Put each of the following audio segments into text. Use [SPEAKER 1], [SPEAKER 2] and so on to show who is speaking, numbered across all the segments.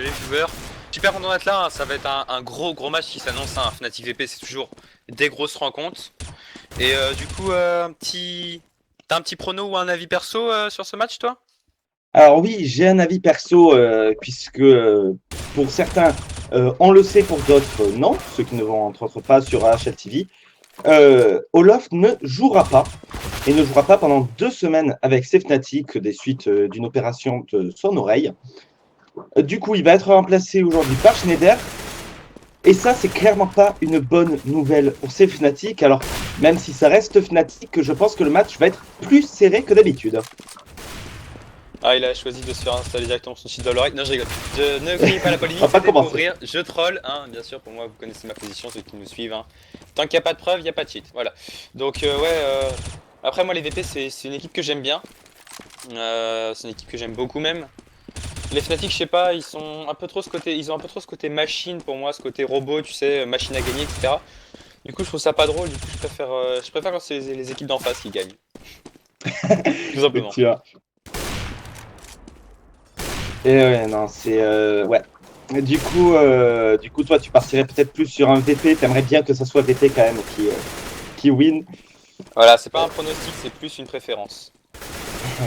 [SPEAKER 1] les viewers. Super content d'être là, hein. Ça va être un gros match qui s'annonce, hein. Fnatic VP c'est toujours des grosses rencontres. Et du coup, t'as un petit prono ou un avis perso sur ce match toi?
[SPEAKER 2] Alors oui, j'ai un avis perso, puisque pour certains, on le sait, pour d'autres, non, ceux qui ne vont entre autres pas sur AHL TV. Olof ne jouera pas, et ne jouera pas pendant 2 semaines avec ses Fnatic des suites d'une opération de son oreille. Du coup, il va être remplacé aujourd'hui par Schneider, et ça, c'est clairement pas une bonne nouvelle pour ses Fnatic. Alors, même si ça reste Fnatic, je pense que le match va être plus serré que d'habitude.
[SPEAKER 1] Ah, il a choisi de se faire installer directement son site dans l'oreille. Non, je rigole. Je ne criez pas la
[SPEAKER 2] On va
[SPEAKER 1] polémique,
[SPEAKER 2] pas
[SPEAKER 1] c'était pour
[SPEAKER 2] commencer.
[SPEAKER 1] rire. Je troll, hein, bien sûr, pour moi, vous connaissez ma position, ceux qui nous suivent. Hein. Tant qu'il n'y a pas de preuve, il n'y a pas de cheat. Voilà. Donc, après, moi, les VP, c'est une équipe que j'aime bien. C'est une équipe que j'aime beaucoup même. Les Fnatic, je sais pas, ils sont un peu trop ce côté, ils ont un peu trop ce côté machine pour moi, ce côté robot, tu sais, machine à gagner, etc. Du coup, je trouve ça pas drôle. Du coup, je préfère quand c'est les équipes d'en face qui gagnent, tout simplement.
[SPEAKER 2] Tu vois. Et ouais, non, c'est ouais. Du coup, toi, tu partirais peut-être plus sur un VP. T'aimerais bien que ça soit VP quand même qui win.
[SPEAKER 1] Voilà, c'est pas un pronostic, c'est plus une préférence.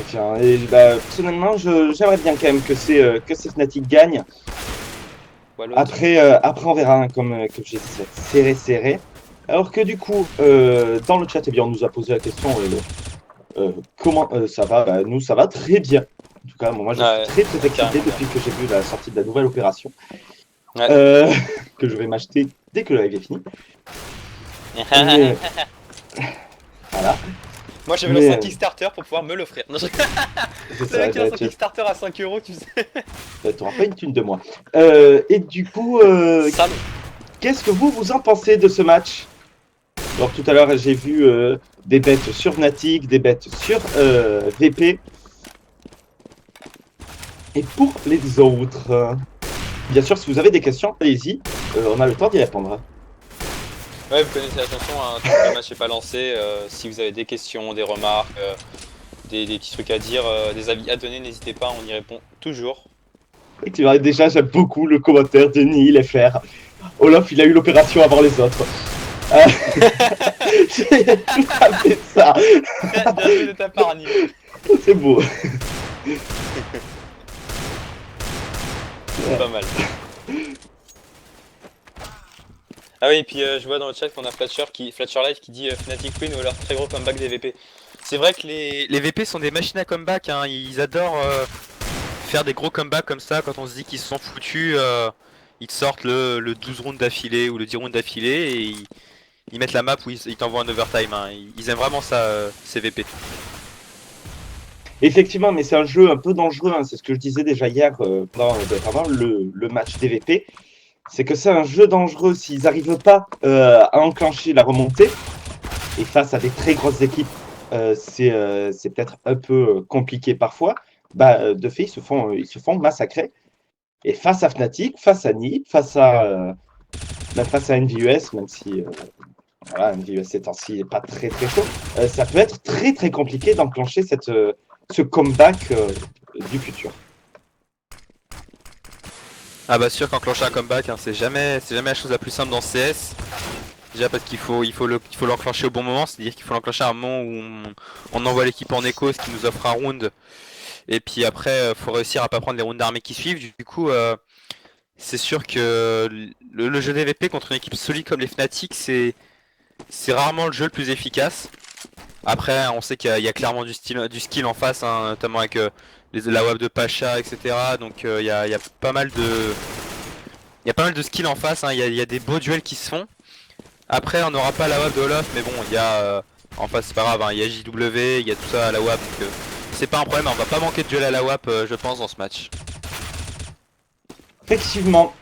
[SPEAKER 2] Tiens, et bah, personnellement, j'aimerais bien quand même que ces Fnatic gagnent.
[SPEAKER 1] Ou à l'autre.
[SPEAKER 2] Après, on verra, hein, comme j'ai dit, c'est serré. Alors que du coup, dans le chat, eh bien, on nous a posé la question comment ça va? Bah, nous, ça va très bien. En tout cas, moi, je suis
[SPEAKER 1] Ouais,
[SPEAKER 2] très excité
[SPEAKER 1] carrément bien.
[SPEAKER 2] depuis que j'ai vu la sortie de la nouvelle opération.
[SPEAKER 1] Ouais.
[SPEAKER 2] euh, que je vais m'acheter dès que le live est fini. Et voilà.
[SPEAKER 1] Moi, j'avais lancé
[SPEAKER 2] Mais
[SPEAKER 1] un Kickstarter pour pouvoir me l'offrir. Non,
[SPEAKER 2] c'est
[SPEAKER 1] le
[SPEAKER 2] ça,
[SPEAKER 1] mec qui lance un Kickstarter à 5 euros, tu sais.
[SPEAKER 2] t'auras pas une thune de moi. Et du coup,
[SPEAKER 1] Salaud.
[SPEAKER 2] qu'est-ce que vous en pensez de ce match? Alors tout à l'heure, j'ai vu des bêtes sur Fnatic, des bêtes sur VP. Et pour les autres, bien sûr, si vous avez des questions, allez-y. On a le temps d'y répondre.
[SPEAKER 1] Ouais, vous connaissez la chanson, hein, tant que le match n'est pas lancé. Si vous avez des questions, des remarques, des petits trucs à dire, des avis à donner, n'hésitez pas, on y répond toujours.
[SPEAKER 2] Et tu vois, déjà, j'aime beaucoup le commentaire de Nihil FR. Olaf, il a eu l'opération avant les autres. C'est tout à fait ça.
[SPEAKER 1] Bien joué de ta part, Nîmes.
[SPEAKER 2] C'est beau.
[SPEAKER 1] C'est pas mal. Ah oui, et puis je vois dans le chat qu'on a Flatcher Life qui dit Fnatic Win ou leur très gros comeback des VP. C'est vrai que les VP sont des machines à comeback, hein. Ils adorent faire des gros comebacks comme ça quand on se dit qu'ils se sont foutus. Ils te sortent le 12 rounds d'affilée ou le 10 rounds d'affilée et ils mettent la map où ils t'envoient un overtime. Hein. Ils aiment vraiment ça, ces VP.
[SPEAKER 2] Effectivement, mais c'est un jeu un peu dangereux. Hein. C'est ce que je disais déjà hier pendant le match DVP. C'est que c'est un jeu dangereux s'ils n'arrivent pas à enclencher la remontée. Et face à des très grosses équipes, c'est peut-être un peu compliqué parfois. Bah, de fait, ils se font massacrer. Et face à Fnatic, face à Nip, même face à NVUS, même si voilà, NVUS ces temps-ci n'est pas très très chaud, ça peut être très très compliqué d'enclencher ce comeback du futur.
[SPEAKER 1] Ah bah sûr qu'enclencher un comeback, hein, c'est jamais la chose la plus simple dans CS. Déjà parce qu'il faut l'enclencher au bon moment, c'est-à-dire qu'il faut l'enclencher à un moment où on envoie l'équipe en écho, ce qui nous offre un round. Et puis après, faut réussir à pas prendre les rounds d'armée qui suivent. Du coup, c'est sûr que le jeu DVP contre une équipe solide comme les Fnatic, c'est rarement le jeu le plus efficace. Après, on sait qu'il y a clairement du skill en face, hein, notamment avec la WAP de Pacha, etc. Donc il y a pas mal de skill en face, hein. Il y a des beaux duels qui se font. Après, on n'aura pas la WAP de Olaf, mais bon, il y a en face, c'est pas grave, hein, il y a JW, il y a tout ça à la WAP, donc c'est pas un problème. On va pas manquer de duel à la WAP, je pense, dans ce match.
[SPEAKER 2] Effectivement,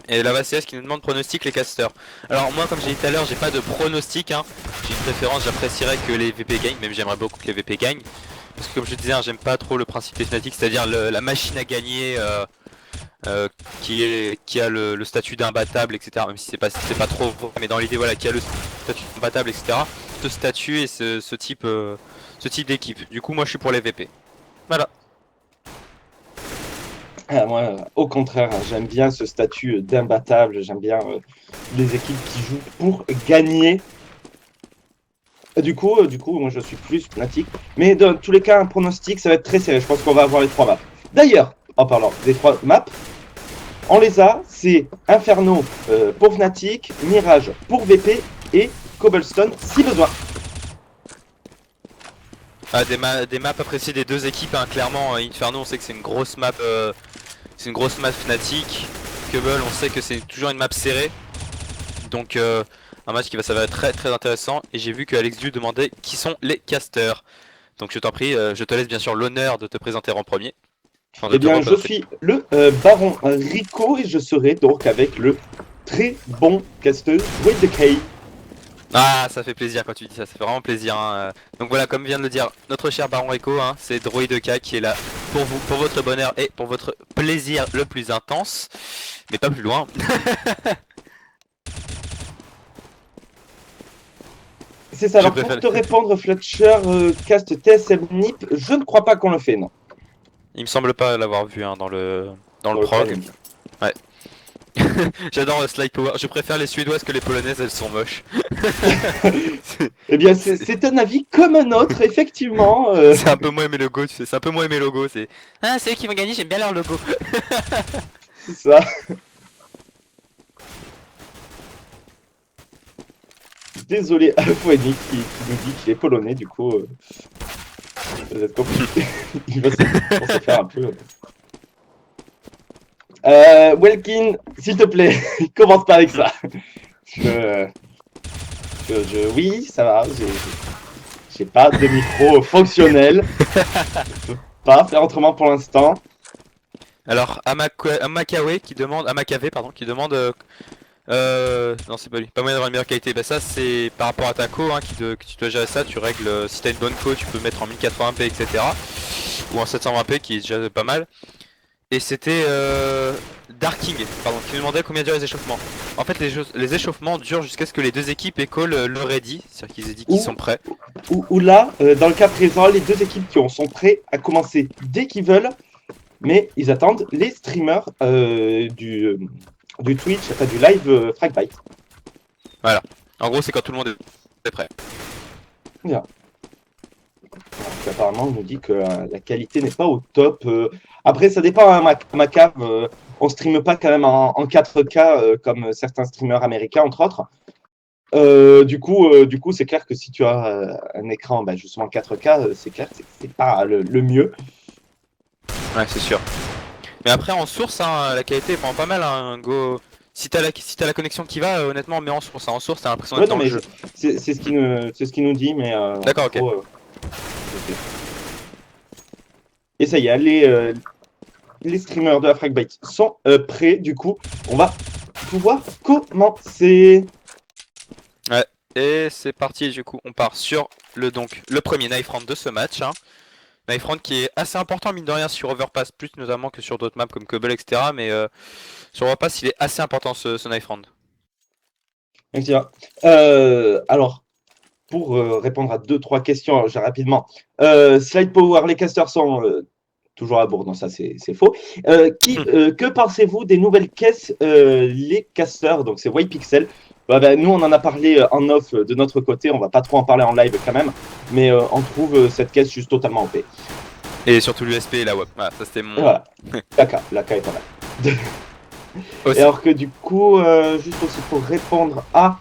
[SPEAKER 1] Et la VCS qui nous demande pronostic les casters. Alors moi, comme j'ai dit tout à l'heure, j'ai pas de pronostic, hein. J'ai une préférence, j'apprécierais que les VP gagnent, même j'aimerais beaucoup que les VP gagnent. Parce que comme je disais, hein, j'aime pas trop le principe des Fnatic, c'est-à-dire la machine à gagner qui a le statut d'imbattable, etc. Même si c'est pas trop vrai, mais dans l'idée, voilà, qui a le statut d'imbattable, etc. Ce statut et ce type d'équipe. Du coup, moi je suis pour les VP. Voilà.
[SPEAKER 2] Moi, au contraire, hein, j'aime bien ce statut d'imbattable. J'aime bien les équipes qui jouent pour gagner. Du coup, moi je suis plus Fnatic. Mais dans tous les cas, un pronostic, ça va être très serré. Je pense qu'on va avoir les 3 maps. D'ailleurs, en parlant des 3 maps, on les a. C'est Inferno pour Fnatic, Mirage pour VP et Cobblestone si besoin.
[SPEAKER 1] Ah, des maps appréciées des deux équipes, hein. Clairement, Inferno, on sait que c'est une grosse map, Fnatic. Cobble, on sait que c'est toujours une map serrée. Donc un match qui va s'avérer très très intéressant. Et j'ai vu que Alex Du demandait qui sont les casters. Donc je t'en prie, je te laisse bien sûr l'honneur de te présenter en premier. Enfin, de
[SPEAKER 2] Eh
[SPEAKER 1] te
[SPEAKER 2] bien, je
[SPEAKER 1] représenter.
[SPEAKER 2] suis le Baron Rico et je serai donc avec le très bon caster Wade the K.
[SPEAKER 1] Ah, ça fait plaisir quand tu dis ça, ça fait vraiment plaisir, hein. Donc voilà, comme vient de le dire notre cher Baron Rico, hein, c'est Droideka qui est là pour vous, pour votre bonheur et pour votre plaisir le plus intense, mais pas plus loin.
[SPEAKER 2] C'est ça,
[SPEAKER 1] Je
[SPEAKER 2] alors pour
[SPEAKER 1] préfère-
[SPEAKER 2] te répondre, Fletcher, cast TSM NIP, je ne crois pas qu'on le fait, non.
[SPEAKER 1] Il me semble pas l'avoir vu, hein, dans le
[SPEAKER 2] Dans le
[SPEAKER 1] prog.
[SPEAKER 2] planning.
[SPEAKER 1] J'adore Slide Power, je préfère les suédoises que les polonaises, elles sont moches.
[SPEAKER 2] Eh bien, c'est un avis comme un autre, effectivement.
[SPEAKER 1] C'est un peu moi et mes logos, tu sais, c'est un peu moi et mes logos, c'est... Ah, c'est eux qui vont gagner, j'aime bien leur logo.
[SPEAKER 2] C'est ça. Désolé, Alphoenix qui nous dit qu'il est polonais, du coup, ça va être compliqué. Il va se faire un peu. Welkin, s'il te plaît, commence pas avec ça. Oui, ça va. J'ai pas de micro fonctionnel. Je peux pas faire autrement pour l'instant.
[SPEAKER 1] Alors, Amakawe qui demande... Amakave, pardon, qui demande... non, c'est pas lui, pas moyen d'avoir une meilleure qualité. Bah ça, c'est par rapport à ta co, hein, que tu dois gérer ça. Tu règles, si t'as une bonne co, tu peux mettre en 1080p, etc. Ou en 720p, qui est déjà pas mal. Et c'était Darking, pardon, qui nous demandait combien durent les échauffements. En fait, les échauffements durent jusqu'à ce que les deux équipes aient call le ready, c'est-à-dire qu'ils aient dit qu'ils sont prêts.
[SPEAKER 2] Ou là, dans le cas présent, les deux équipes sont prêts à commencer dès qu'ils veulent, mais ils attendent les streamers du Twitch, enfin du live Fragbite.
[SPEAKER 1] Voilà. En gros, c'est quand tout le monde est prêt.
[SPEAKER 2] Bien. Donc, apparemment, on nous dit que la qualité n'est pas au top. Après, ça dépend, hein, ma cave. On streame pas quand même en 4K comme certains streamers américains, entre autres. Du coup, c'est clair que si tu as un écran justement 4K, c'est clair que c'est pas le mieux.
[SPEAKER 1] Ouais, c'est sûr. Mais après, en source, hein, la qualité est vraiment pas mal, hein. Go... Si t'as la connexion qui va, honnêtement, mets en source. Hein. En source, t'as l'impression
[SPEAKER 2] Ouais,
[SPEAKER 1] d'être
[SPEAKER 2] non,
[SPEAKER 1] dans le
[SPEAKER 2] mais
[SPEAKER 1] jeu.
[SPEAKER 2] c'est ce qui nous dit, mais
[SPEAKER 1] D'accord, ok.
[SPEAKER 2] Ok. Et ça y est, les streamers de la Fragbite sont prêts. Du coup, on va pouvoir commencer.
[SPEAKER 1] Ouais, et c'est parti, du coup, on part sur le premier knife round de ce match. Hein. Knife round qui est assez important, mine de rien, sur Overpass, plus notamment que sur d'autres maps comme Cobble, etc. Mais sur Overpass, il est assez important ce knife round.
[SPEAKER 2] Excellent. Alors, pour répondre à 2-3 questions rapidement. Slide Power, les casters sont toujours à Bourg, non, ça c'est faux. Que pensez-vous des nouvelles caisses, les casters? Donc c'est White Pixel. Nous, on en a parlé en off de notre côté, on va pas trop en parler en live quand même, mais on trouve cette caisse juste totalement OP.
[SPEAKER 1] Et surtout l'USP et la WAP. Voilà, ça c'était mon.
[SPEAKER 2] Voilà, la K est pas mal.
[SPEAKER 1] Aussi.
[SPEAKER 2] Et alors que du coup, juste aussi pour répondre à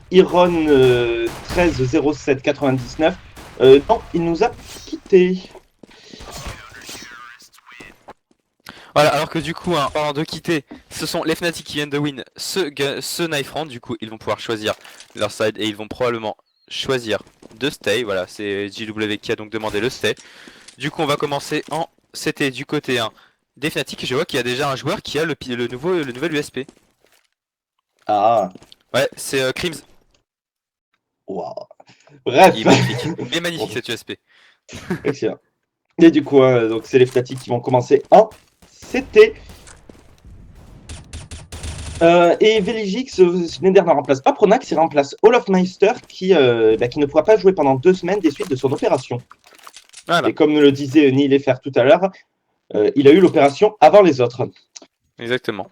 [SPEAKER 2] Iron 130799, non, il nous a quittés.
[SPEAKER 1] Voilà, alors que du coup, hein, en parlant de quitter, ce sont les Fnatic qui viennent de win ce knife round. Du coup, ils vont pouvoir choisir leur side et ils vont probablement choisir de stay. Voilà, c'est JW qui a donc demandé le stay. Du coup, on va commencer en CT du côté 1 des Fnatic. Je vois qu'il y a déjà un joueur qui a le nouvel USP.
[SPEAKER 2] Ah,
[SPEAKER 1] Ouais, c'est Crims.
[SPEAKER 2] waouh. Bref.
[SPEAKER 1] Il est magnifique. Il est magnifique cet USP.
[SPEAKER 2] Excellent. Et du coup, donc c'est les Fnatic qui vont commencer en CT. Et Veligix, Schneider ne remplace pas Pronax, il remplace Olofmeister qui ne pourra pas jouer pendant 2 semaines des suites de son opération.
[SPEAKER 1] Voilà.
[SPEAKER 2] Et comme nous le disait Neil Effer tout à l'heure, il a eu l'opération avant les autres.
[SPEAKER 1] Exactement.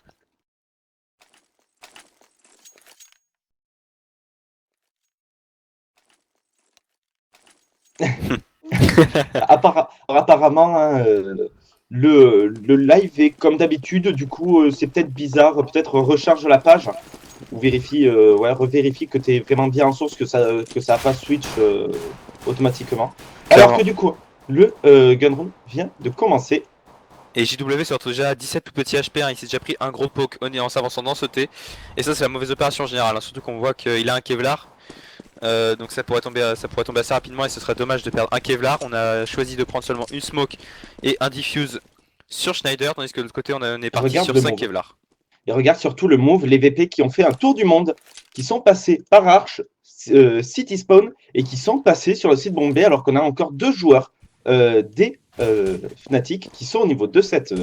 [SPEAKER 2] Apparemment, hein, le live est comme d'habitude, du coup, c'est peut-être bizarre, peut-être recharge la page ou vérifie, ouais, revérifie que tu es vraiment bien en source, que ça a pas switch automatiquement. Alors
[SPEAKER 1] Clairement.
[SPEAKER 2] que du coup, le Gunrun vient de commencer.
[SPEAKER 1] Et JW se retrouve déjà à 17 tout petit HP, hein. Il s'est déjà pris un gros poke en s'avançant dans ce T. Et ça c'est la mauvaise opération en général, hein. Surtout qu'on voit qu'il a un Kevlar. Donc ça pourrait tomber assez rapidement et ce serait dommage de perdre un Kevlar. On a choisi de prendre seulement une smoke et un diffuse sur Schneider, tandis que de l'autre côté on est parti
[SPEAKER 2] Regarde
[SPEAKER 1] sur
[SPEAKER 2] le
[SPEAKER 1] 5
[SPEAKER 2] move.
[SPEAKER 1] Kevlar.
[SPEAKER 2] Et regarde surtout le move, les VP qui ont fait un tour du monde, qui sont passés par Arch, City Spawn, et qui sont passés sur le site Bombay, alors qu'on a encore 2 joueurs des Fnatic qui sont au niveau de cette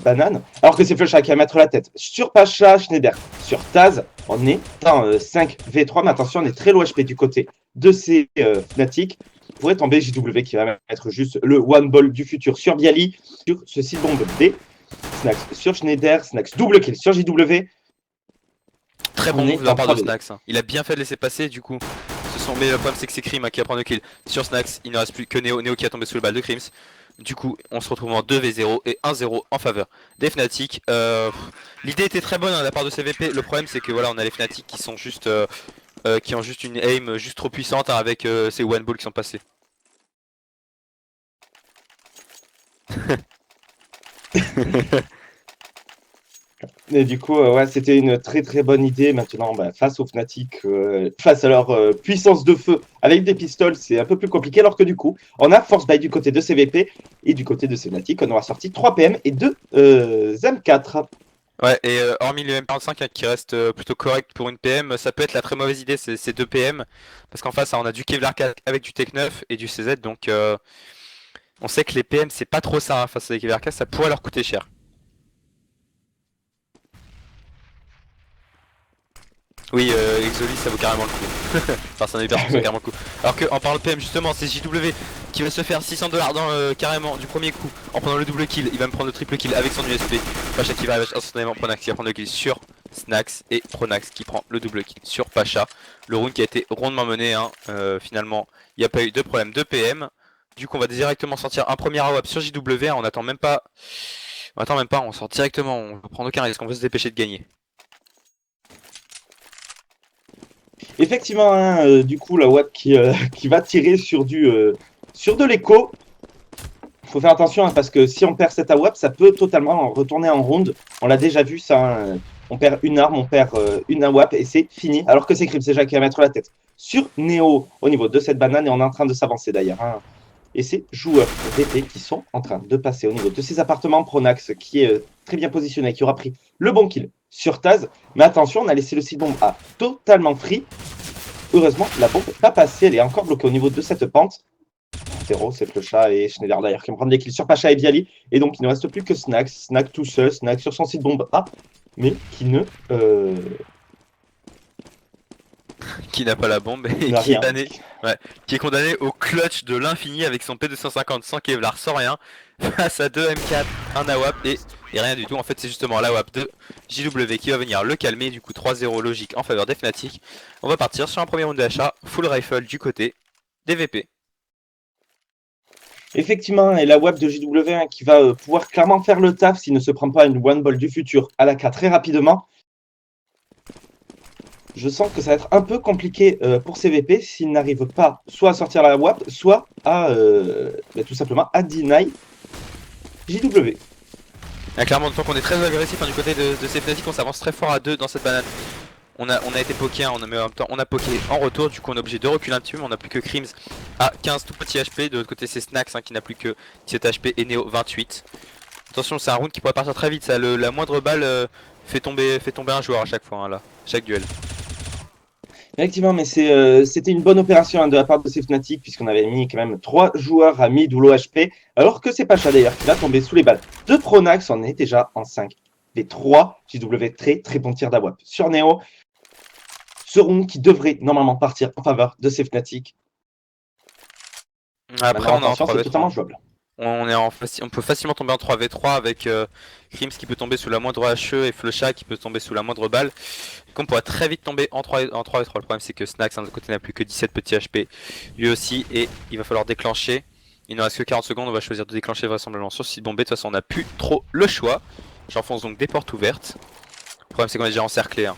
[SPEAKER 2] banane, alors que c'est Flusha qui va mettre la tête sur Pacha, Schneider, sur Taz. On est en 5v3, mais attention, on est très low HP du côté de ces Fnatic. Pourrait tomber JW qui va mettre juste le one ball du futur sur Bialy, sur ce site bombe B. Snax sur Schneider, Snax double kill sur JW.
[SPEAKER 1] Très
[SPEAKER 2] On
[SPEAKER 1] bon
[SPEAKER 2] est
[SPEAKER 1] move de la
[SPEAKER 2] en
[SPEAKER 1] part de
[SPEAKER 2] 3v2.
[SPEAKER 1] Snax, hein. Il a bien fait de laisser passer du coup. Mais le problème c'est que c'est Krim, hein, qui va prendre le kill sur Snax. Il ne reste plus que Neo qui a tombé sous le balle de Krims. Du coup on se retrouve en 2v0 et 1-0 en faveur des Fnatic. L'idée était très bonne, hein, de la part de CVP. Le problème c'est que voilà, on a les Fnatic qui sont juste qui ont juste une aim juste trop puissante, hein, avec ces one balls qui sont passés.
[SPEAKER 2] Et du coup, ouais, c'était une très très bonne idée. Maintenant, bah, face aux Fnatic, face à leur puissance de feu avec des pistoles, c'est un peu plus compliqué. Alors que du coup, on a Force Buy du côté de CVP et du côté de Fnatic, on aura sorti 3 PM et 2 M4.
[SPEAKER 1] Ouais, et hormis le M45, hein, qui reste plutôt correct pour une PM, ça peut être la très mauvaise idée, ces deux PM. Parce qu'en face, hein, on a du Kevlar 4 avec du Tech 9 et du CZ, donc on sait que les PM c'est pas trop ça, hein, face à des Kevlar 4, ça pourrait leur coûter cher. Oui, Exolis ça vaut carrément le coup. Enfin, c'est un hyper, ça vaut carrément le coup. Alors qu'en parlant de PM, justement, c'est JW qui va se faire 600 $ carrément du premier coup en prenant le double kill. Il va me prendre le triple kill avec son USP. Pacha qui va instantanément Pronax qui va prendre le kill sur Snax et Pronax qui prend le double kill sur Pacha. Le round qui a été rondement mené, hein. Finalement, il n'y a pas eu de problème de PM. Du coup, on va directement sortir un premier AWP sur JW, hein. On attend même pas. On sort directement, on va prendre aucun risque, on veut se dépêcher de gagner.
[SPEAKER 2] Effectivement, hein, du coup, la WAP qui va tirer sur de l'écho. Il faut faire attention, hein, parce que si on perd cette AWAP, ça peut totalement retourner en round. On l'a déjà vu, ça. Hein. On perd une arme, on perd une AWAP et c'est fini. Alors que c'est Crips déjà qui va mettre la tête sur Neo au niveau de cette banane et on est en train de s'avancer d'ailleurs. Hein. Et ces joueurs VP qui sont en train de passer au niveau de ces appartements. Pronax qui est très bien positionné, qui aura pris le bon kill sur Taz. Mais attention, on a laissé le site bombe à totalement free. Heureusement, la bombe n'est pas passée, elle est encore bloquée au niveau de cette pente. Zéro, c'est le chat et Schneider d'ailleurs qui vont prendre des kills sur Pacha et Bialy. Et donc, il ne reste plus que Snax. Snax tout seul, Snax sur son site bombe A, mais qui ne.
[SPEAKER 1] Qui n'a pas la bombe et qui est condamné au clutch de l'infini avec son P250 sans Kevlar, sans rien, face à 2 M4, un AWP et rien du tout. En fait, c'est justement l'AWP de JW qui va venir le calmer. Du coup, 3-0 logique en faveur des Fnatic. On va partir sur un premier round d'achat, full rifle du côté des VP.
[SPEAKER 2] Effectivement, et la WAP de JW qui va pouvoir clairement faire le taf s'il ne se prend pas une one ball du futur à la K très rapidement. Je sens que ça va être un peu compliqué pour CVP s'il n'arrive pas soit à sortir la WAP, soit à tout simplement à deny JW.
[SPEAKER 1] Ah, clairement, tant qu'on est très agressif, hein, du côté de ces Fnatic, on s'avance très fort à 2 dans cette banane. On a été poké, hein, mais en même temps on a poké en retour, du coup on est obligé de reculer un petit peu, mais on n'a plus que Krims à 15 tout petit HP, de l'autre côté c'est Snax, hein, qui n'a plus que 17 HP et Neo 28. Attention, c'est un round qui pourrait partir très vite, ça, la moindre balle fait tomber un joueur à chaque fois, hein, là, chaque duel.
[SPEAKER 2] Effectivement, mais c'était une bonne opération, hein, de la part de ces Fnatic, puisqu'on avait mis quand même 3 joueurs à mid ou low HP, alors que c'est Pacha d'ailleurs qui va tomber sous les balles de Pronax. On est déjà en 5v3. JW très très bon tir d'AWAP sur Neo. Ce round qui devrait normalement partir en faveur de ces Fnatic.
[SPEAKER 1] Après
[SPEAKER 2] Maintenant,
[SPEAKER 1] on est en
[SPEAKER 2] attention, c'est
[SPEAKER 1] 3v3.
[SPEAKER 2] totalement jouable.
[SPEAKER 1] On peut facilement tomber en 3v3 avec Krims qui peut tomber sous la moindre HE et Flusha qui peut tomber sous la moindre balle. Donc on pourrait très vite tomber en 3v3. Le problème c'est que Snax, de l'autre côté, n'a plus que 17 petits HP. Lui aussi, et il va falloir déclencher. Il ne reste que 40 secondes, on va choisir de déclencher vraisemblablement sur site bombé. De toute façon, on n'a plus trop le choix. J'enfonce donc des portes ouvertes. Le problème c'est qu'on est déjà encerclé. Hein.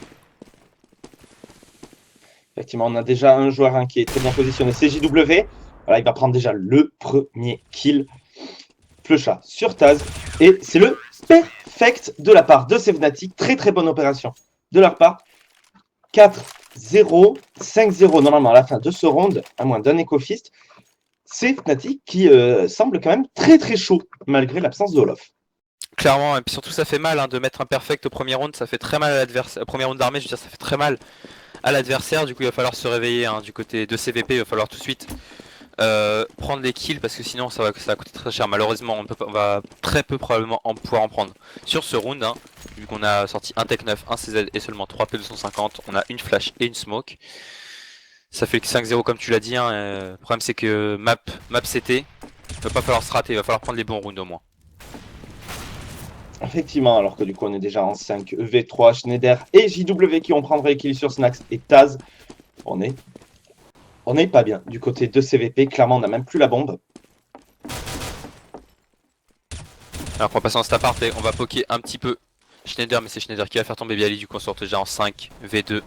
[SPEAKER 2] Effectivement, on a déjà un joueur qui est très bien positionné, c'est JW. Voilà, il va prendre déjà le premier kill. Flecha sur Taz. Et c'est le perfect de la part de ces Fnatic. Très très bonne opération de leur part. 4-0, 5-0 normalement à la fin de ce round, à moins d'un Ecofist. C'est Fnatic qui semble quand même très très chaud, malgré l'absence d'Olof.
[SPEAKER 1] Clairement, et puis surtout ça fait mal hein, de mettre un perfect au premier round, ça fait très mal à l'adversaire. Au premier round d'armée, je veux dire, ça fait très mal à l'adversaire. Du coup, il va falloir se réveiller hein, du côté de CVP, il va falloir tout de suite prendre les kills parce que sinon ça va coûter très cher. Malheureusement, on va très peu probablement pouvoir en prendre sur ce round. Hein, vu qu'on a sorti un Tech 9, un CZ et seulement 3 P250, on a une flash et une smoke. Ça fait que 5-0 comme tu l'as dit. Hein, le problème c'est que map CT, il va pas falloir se rater, il va falloir prendre les bons rounds au moins.
[SPEAKER 2] Effectivement, alors que du coup on est déjà en 5 V3, Schneider et JW qui vont prendre les kills sur Snax et Taz. On est pas bien du côté de CVP, clairement on n'a même plus la bombe.
[SPEAKER 1] Alors on va passer en step et on va poker un petit peu Schneider, mais c'est Schneider qui va faire tomber Bialy, du coup on sort déjà en 5 V2.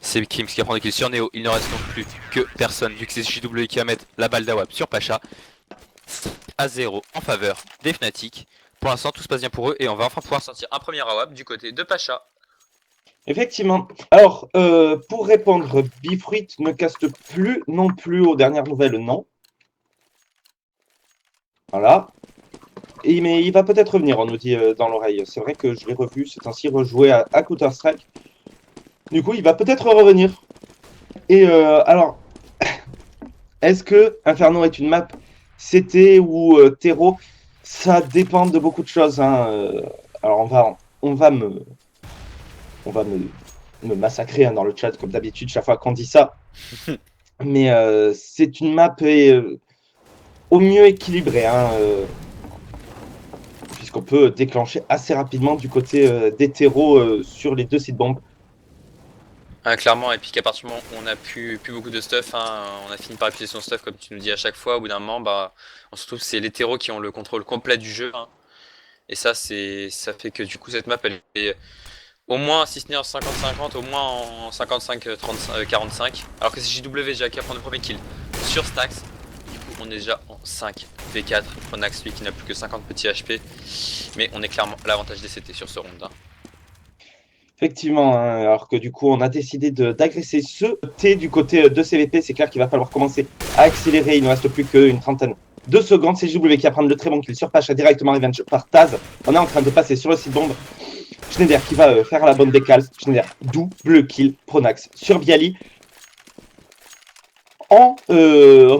[SPEAKER 1] C'est Krims qui va prendre des kills sur Neo, il ne reste donc plus que personne, vu que c'est JW qui va mettre la balle d'Awab sur Pacha. À 0 en faveur des Fnatic. Pour l'instant tout se passe bien pour eux et on va enfin pouvoir sortir un premier Awab du côté de Pacha.
[SPEAKER 2] Effectivement. Alors, pour répondre, Bifruit ne caste plus non plus aux dernières nouvelles, non. Voilà. Mais il va peut-être revenir, on nous dit dans l'oreille. C'est vrai que je l'ai revu, c'est ainsi rejoué à Counter-Strike. Du coup, il va peut-être revenir. Et alors, est-ce que Inferno est une map CT ou Terreau? Ça dépend de beaucoup de choses. Hein. Alors, on va me massacrer hein, dans le chat, comme d'habitude, chaque fois qu'on dit ça. Mais c'est une map au mieux équilibrée. Hein, puisqu'on peut déclencher assez rapidement du côté des terreaux sur les deux sites bombes.
[SPEAKER 1] Clairement, et puis qu'à partir du moment où on a plus beaucoup de stuff, hein, on a fini par épuiser son stuff comme tu nous dis à chaque fois, au bout d'un moment, bah, on se trouve c'est les terreaux qui ont le contrôle complet du jeu. Hein. Et ça fait que du coup cette map elle est au moins, si ce n'est en 50-50, au moins en 55-45. Alors que c'est JW déjà qui va prendre le premier kill sur Stax. Du coup on est déjà en 5 V4. Pronax lui qui n'a plus que 50 petits HP. Mais on est clairement à l'avantage des CT sur ce round. Hein.
[SPEAKER 2] Effectivement, hein, alors que du coup on a décidé d'agresser ce T du côté de CVP, c'est clair qu'il va falloir commencer à accélérer, il ne reste plus qu'une trentaine de secondes, c'est JW qui va prendre le très bon kill sur Pacha, directement revenge par Taz, on est en train de passer sur le site bombe, Schneider qui va faire la bonne décale, Schneider double kill, Pronax sur Bialy. On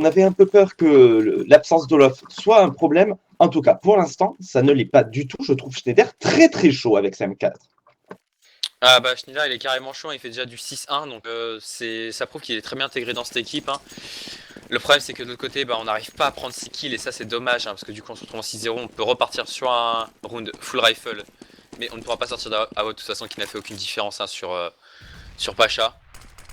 [SPEAKER 2] avait un peu peur que l'absence d'Olof soit un problème, en tout cas pour l'instant ça ne l'est pas du tout, je trouve Schneider très très chaud avec sa M4.
[SPEAKER 1] Ah bah Schneider il est carrément chaud, il fait déjà du 6-1 donc ça prouve qu'il est très bien intégré dans cette équipe. Hein. Le problème c'est que de l'autre côté bah, on n'arrive pas à prendre 6 kills et ça c'est dommage hein, parce que du coup on se retrouve en 6-0, on peut repartir sur un round full rifle mais on ne pourra pas sortir d'AWA de toute façon qui n'a fait aucune différence hein, sur Pacha.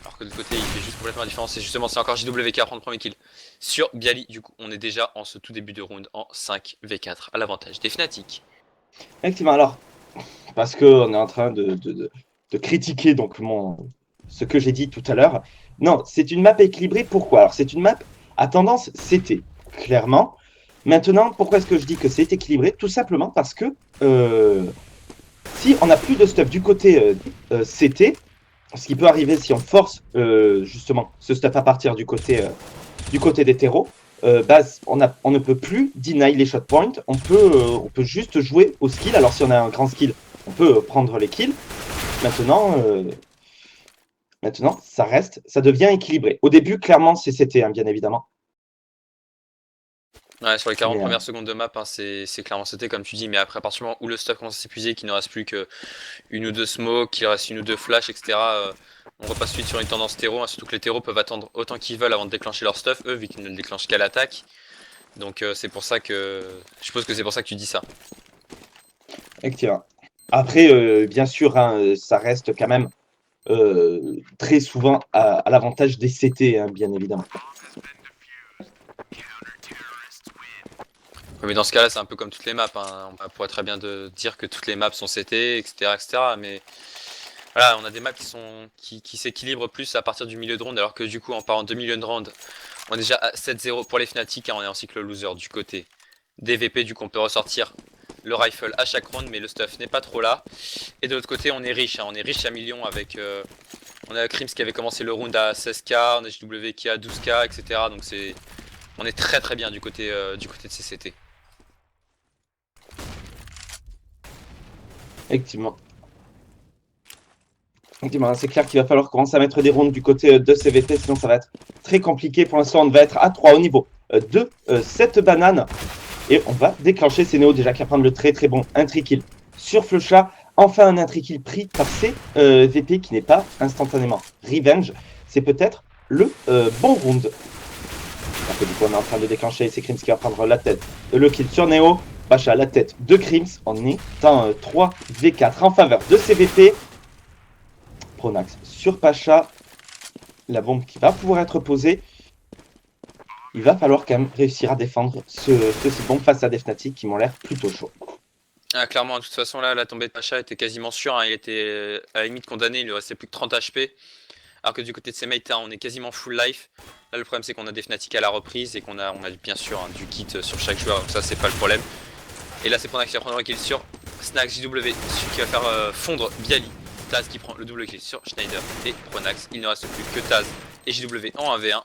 [SPEAKER 1] Alors que de l'autre côté il fait juste complètement la différence et justement c'est encore JW qui va prendre le premier kill sur Bialy. Du coup on est déjà en ce tout début de round en 5v4 à l'avantage des Fnatic.
[SPEAKER 2] Effectivement, alors, parce qu'on est en train de critiquer donc ce que j'ai dit tout à l'heure. Non, c'est une map équilibrée. Pourquoi? Alors, c'est une map à tendance CT, clairement. Maintenant, pourquoi est-ce que je dis que c'est équilibré? Tout simplement parce que si on n'a plus de stuff du côté CT, ce qui peut arriver si on force justement ce stuff à partir du côté des terreaux, bah, on ne peut plus deny les shot points, on peut juste jouer au skill. Alors si on a un grand skill, on peut prendre les kills. Maintenant, ça devient équilibré. Au début, clairement, c'était bien évidemment.
[SPEAKER 1] Ouais, sur les 40 premières secondes de map, hein, c'est clairement c'était comme tu dis, mais après, à partir du moment où le stuff commence à s'épuiser, qu'il ne reste plus qu'une ou deux smokes, qu'il reste une ou deux flashs, etc., on repasse suite sur une tendance terreau, hein, surtout que les terreaux peuvent attendre autant qu'ils veulent avant de déclencher leur stuff, eux, vu qu'ils ne le déclenchent qu'à l'attaque. Donc c'est pour ça que... Je suppose que c'est pour ça que tu dis ça.
[SPEAKER 2] Effectivement. Après, bien sûr, hein, ça reste quand même très souvent à l'avantage des CT, hein, bien évidemment.
[SPEAKER 1] Ouais, mais dans ce cas-là, c'est un peu comme toutes les maps, hein. On pourrait très bien dire que toutes les maps sont CT, etc., etc. Mais voilà, on a des maps qui s'équilibrent plus à partir du milieu de round, alors que du coup, en parlant de milieu de round, on est déjà à 7-0 pour les Fnatic, hein, on est en cycle loser du côté des VP, du coup on peut ressortir le rifle à chaque round, mais le stuff n'est pas trop là. Et de l'autre côté, on est riche, hein, on est riche à millions avec... on a Crims qui avait commencé le round à 16k, on a JW qui a 12k, etc. Donc on est très très bien du côté de CCT.
[SPEAKER 2] Effectivement. Effectivement, c'est clair qu'il va falloir commencer à mettre des rounds du côté de CVP, sinon ça va être très compliqué. Pour l'instant, on va être à 3 au niveau de cette banane. Et on va déclencher ces néos déjà qui va prendre le très très bon entry kill sur Flusha. Enfin un entry kill pris par ces VP qui n'est pas instantanément revenge. C'est peut-être le bon round. Alors que du coup on est en train de déclencher, c'est Crims qui va prendre la tête. Le kill sur Neo. Pacha la tête de Crims. On est dans 3v4 en faveur de ces VP. Pronax sur Pacha. La bombe qui va pouvoir être posée. Il va falloir quand même réussir à défendre ce bombe face à des Fnatic qui m'ont l'air plutôt chaud.
[SPEAKER 1] Ah, clairement, de toute façon, là, la tombée de Pacha était quasiment sûre, hein. Il était à la limite condamné, il lui restait plus que 30 HP. Alors que du côté de ses mates, hein, on est quasiment full life. Là, le problème, c'est qu'on a des Fnatic à la reprise et qu'on a bien sûr, hein, du kit sur chaque joueur, donc ça, c'est pas le problème. Et là, c'est Pronax qui va prendre un kill sur Snax, JW, celui qui va faire fondre Bialy. Taz qui prend le double kill sur Schneider et Pronax. Il ne reste plus que Taz et JW en 1v1.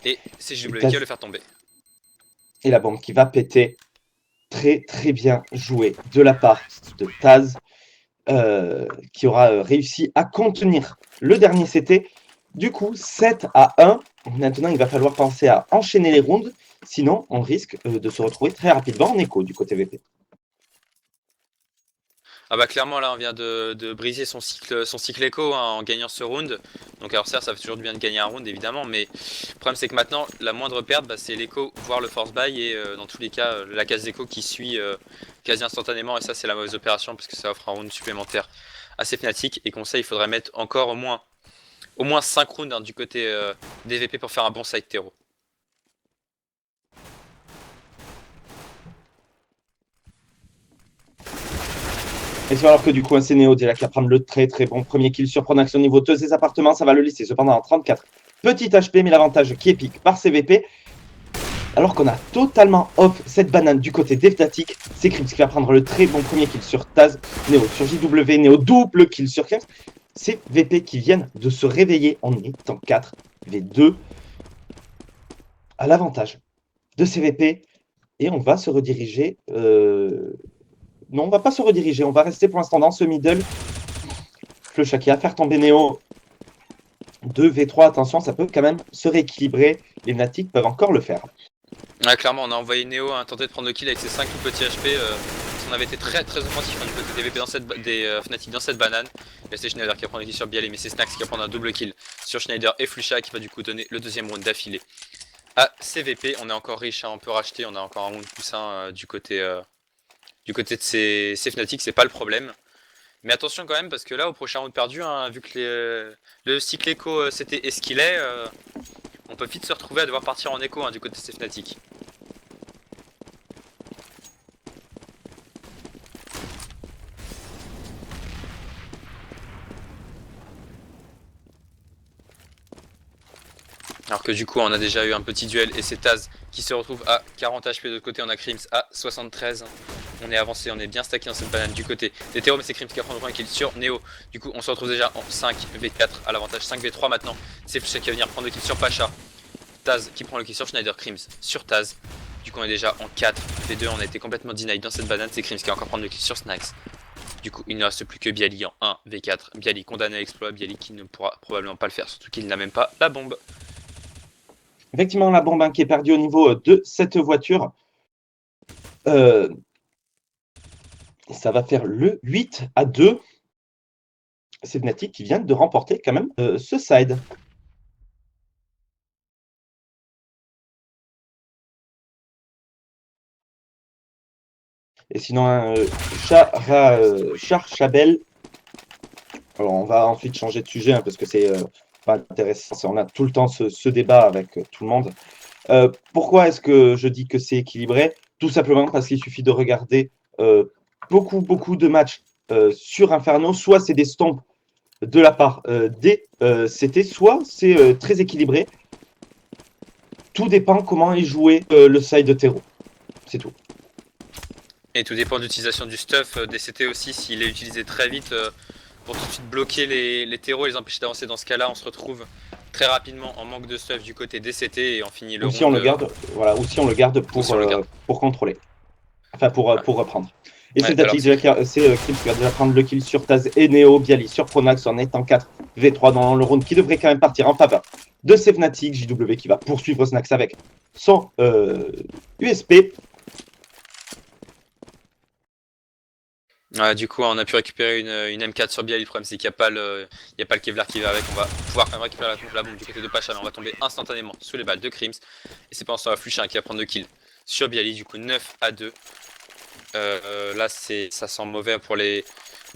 [SPEAKER 1] Et c'est JW qui va le faire tomber.
[SPEAKER 2] Et la bombe qui va péter. Très très bien joué de la part de Taz, qui aura réussi à contenir le dernier CT. Du coup, 7-1. Maintenant, il va falloir penser à enchaîner les rounds. Sinon, on risque de se retrouver très rapidement en écho du côté VP.
[SPEAKER 1] Ah bah clairement là on vient de briser son cycle écho, hein, en gagnant ce round. Donc alors certes ça fait toujours du bien de gagner un round évidemment, mais le problème c'est que maintenant la moindre perte bah, c'est l'écho voire le force buy et dans tous les cas la case d'écho qui suit quasi instantanément, et ça c'est la mauvaise opération parce que ça offre un round supplémentaire assez Fnatic, et comme ça il faudrait mettre encore au moins 5 rounds, hein, du côté des VP pour faire un bon side terreau.
[SPEAKER 2] Et c'est alors que du coup, un Néo déjà qui va prendre le très très bon premier kill sur Pronax au niveau de ses appartements. Ça va le laisser cependant en 34. Petit HP, mais l'avantage qui est pique par CVP. Alors qu'on a totalement off cette banane du côté des Fnatic. C'est Crims qui va prendre le très bon premier kill sur Taz. Neo sur JW, Neo double kill sur Crims. C'est VP qui viennent de se réveiller. On est en 4v2 à l'avantage de ces VP. Et on va se rediriger. Non, on va pas se rediriger. On va rester pour l'instant dans ce middle. Flusha qui va faire tomber Neo. 2v3, attention, ça peut quand même se rééquilibrer. Les Fnatic peuvent encore le faire.
[SPEAKER 1] Ouais, clairement, on a envoyé Neo tenter de prendre le kill avec ses 5 tout petits HP. Parce qu'on avait été très très offensif, hein, du côté des VP des Fnatic dans cette banane. Et c'est Schneider qui va prendre le kill sur Bialy, mais c'est Snax qui va prendre un double kill sur Schneider et Flusha qui va du coup donner le deuxième round d'affilée à CVP. On est encore riche, hein, on peut racheter, on a encore un round poussin du côté de ces Fnatic, c'est pas le problème. Mais attention quand même, parce que là, au prochain round perdu, hein, vu que le cycle écho c'était ce qu'il est, on peut vite se retrouver à devoir partir en écho, hein, du côté de ces Fnatic. Alors que du coup on a déjà eu un petit duel et c'est Taz qui se retrouve à 40 HP, de l'autre côté on a Crims à 73. On est avancé, on est bien stacké dans cette banane du côté des Théo, mais c'est Crims qui va prendre un kill sur Neo. Du coup on se retrouve déjà en 5v4 à l'avantage, 5v3 maintenant. C'est Flusha qui va venir prendre le kill sur Pacha. Taz qui prend le kill sur Schneider, Crims sur Taz. Du coup on est déjà en 4v2, on a été complètement denied dans cette banane. C'est Crims qui va encore prendre le kill sur Snax. Du coup il ne reste plus que Bialy en 1v4. Bialy condamné à l'exploit, Bialy qui ne pourra probablement pas le faire, surtout qu'il n'a même pas la bombe.
[SPEAKER 2] Effectivement, la bombe qui est perdue au niveau de cette voiture. Ça va faire le 8-2. C'est Fnatic qui vient de remporter quand même ce side. Et sinon, Char Chabel. Alors, on va ensuite changer de sujet parce que c'est pas intéressant. On a tout le temps ce débat avec tout le monde. Pourquoi est-ce que je dis que c'est équilibré? Tout simplement parce qu'il suffit de regarder beaucoup de matchs sur Inferno. Soit c'est des stomps de la part des CT, soit c'est très équilibré. Tout dépend comment est joué le side de terreau. C'est tout.
[SPEAKER 1] Et tout dépend de l'utilisation du stuff des CT aussi, s'il est utilisé très vite pour tout de suite bloquer les terreaux et les empêcher d'avancer. Dans ce cas-là, on se retrouve très rapidement en manque de stuff du côté des CT et on finit le
[SPEAKER 2] ou
[SPEAKER 1] round.
[SPEAKER 2] Si on le garde, voilà, ou si on le garde pour contrôler. Enfin, pour reprendre. Et c'est Fnatic qui va déjà prendre le kill sur Taz et Neo, Bialy sur Pronax en étant 4v3 dans le round qui devrait quand même partir en faveur de ces Fnatic. JW qui va poursuivre Snax avec son USP.
[SPEAKER 1] Du coup, on a pu récupérer une M4 sur Bialy. Le problème, c'est qu'il n'y a pas le Kevlar qui va avec. On va pouvoir quand même récupérer la bombe du côté de Pacha, mais on va tomber instantanément sous les balles de Crims. Et c'est pendant ce temps Fluchin qui va prendre le kill sur Bialy. Du coup, 9-2. Là, ça sent mauvais pour les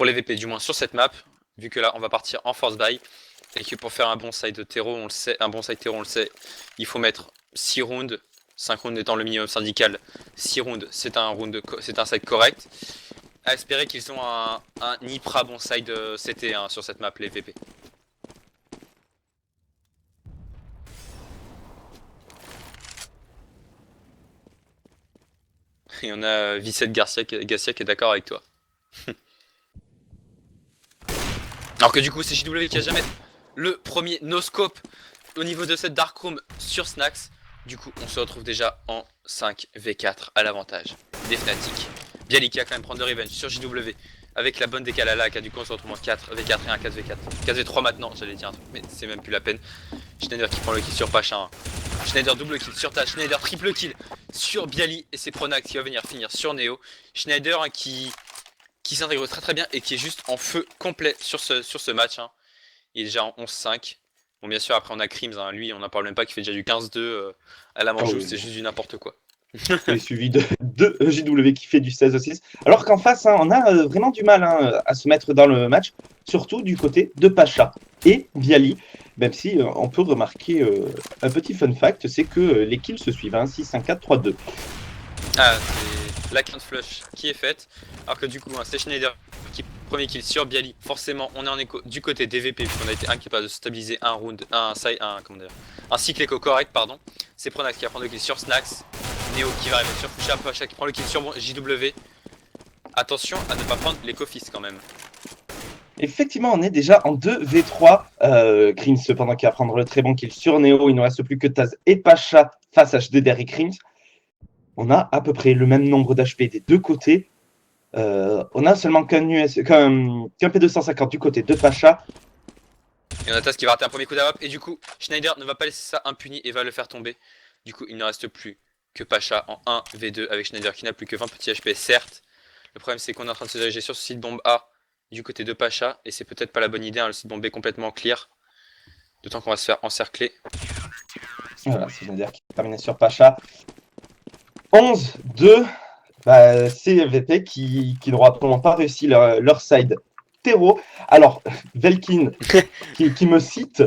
[SPEAKER 1] VP, du moins sur cette map. Vu que là, on va partir en force buy. Et que pour faire un bon side terreau, on le sait, il faut mettre 6 rounds. 5 rounds étant le minimum syndical. 6 rounds, c'est un side correct. À espérer qu'ils ont un hyper bon side CT sur cette map, les VP. Et on a Vicette Garcia qui est d'accord avec toi. Alors que du coup, c'est JW qui a jamais le premier no-scope au niveau de cette Dark Room sur Snax. Du coup, on se retrouve déjà en 5v4 à l'avantage des Fnatic. Bialy qui a quand même prendre de revenge sur JW avec la bonne décale à la du coup on se retrouve en 4v4 et un 4v4. 4v3 maintenant, j'allais dire un truc, mais c'est même plus la peine. Schneider qui prend le kill sur Pacha. Schneider double kill sur Taz. Schneider triple kill sur Bialy et c'est Pronax qui va venir finir sur Neo. Schneider qui s'intègre très bien et qui est juste en feu complet sur ce match. Il est déjà en 11-5. Bon, bien sûr, après on a Crims, lui on n'en parle même pas, qui fait déjà du 15-2 à la manche, c'est juste du n'importe quoi.
[SPEAKER 2] Et suivi de JW qui fait du 16-6. Alors qu'en face, on a vraiment du mal à se mettre dans le match, surtout du côté de Pacha et Bialy. Même si on peut remarquer un petit fun fact, c'est que les kills se suivent, 6-5-4-3-2.
[SPEAKER 1] Ah, c'est la quinte flush qui est faite. Alors que du coup, c'est Schneider qui premier kill sur Bialy. Forcément, on est en écho du côté des VP, puisqu'on a été incapable de stabiliser un round, un cycle écho correct, pardon. C'est Pronax qui va prendre le kill sur Snax. Neo qui va arriver sur Fusha, Pacha qui prend le kill sur JW. Attention à ne pas prendre l'éco-fist quand même.
[SPEAKER 2] Effectivement, on est déjà en 2v3. Crims, cependant, qui va prendre le très bon kill sur Neo. Il ne reste plus que Taz et Pacha face à HDDR et Crims. On a à peu près le même nombre d'HP des deux côtés. On a seulement qu'un P250 du côté de Pacha.
[SPEAKER 1] Et on a Taz qui va rater un premier coup d'AWP. Et du coup, Schneider ne va pas laisser ça impuni et va le faire tomber. Du coup, il ne reste plus que Pacha en 1v2 avec Schneider qui n'a plus que 20 petits HP, certes. Le problème, c'est qu'on est en train de se diriger sur ce site bombe A du côté de Pacha. Et c'est peut-être pas la bonne idée, le site bombe B complètement clear. D'autant qu'on va se faire encercler.
[SPEAKER 2] Voilà, c'est Schneider qui est terminé sur Pacha. 11-2. C'est VP qui n'aura probablement pas réussi leur side terreau. Alors, Velkin qui me cite.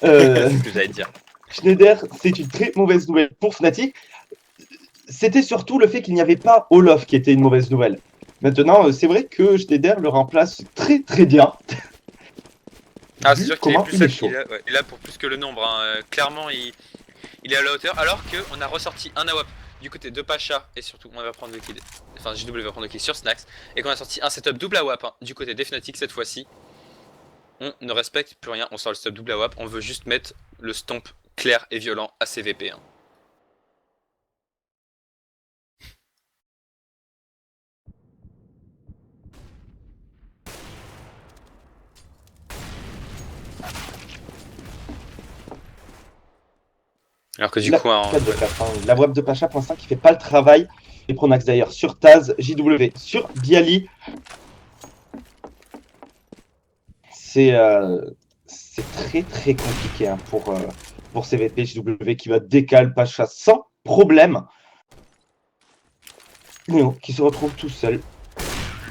[SPEAKER 1] C'est ce que j'allais dire.
[SPEAKER 2] Schneider, c'est une très mauvaise nouvelle pour Fnatic. C'était surtout le fait qu'il n'y avait pas Olof qui était une mauvaise nouvelle. Maintenant, c'est vrai que Schneider le remplace très bien.
[SPEAKER 1] Ah, c'est sûr qu'il est plus chaud. Il est là pour plus que le nombre. Clairement, il est à la hauteur. Alors qu'on a ressorti un AWP du côté de Pacha et surtout on va prendre le kill. Enfin, JW va prendre le kill sur Snax. Et qu'on a sorti un setup double AWP du côté des Fnatic cette fois-ci. On ne respecte plus rien. On sort le setup double AWP. On veut juste mettre le stomp clair et violent à CVP. Alors que du coup,
[SPEAKER 2] la web de Pacha pour l'instant qui fait pas le travail. Et Pronax d'ailleurs sur Taz, JW sur Bialy. C'est très compliqué pour CVP. JW qui va décaler Pacha sans problème. Neo qui se retrouve tout seul.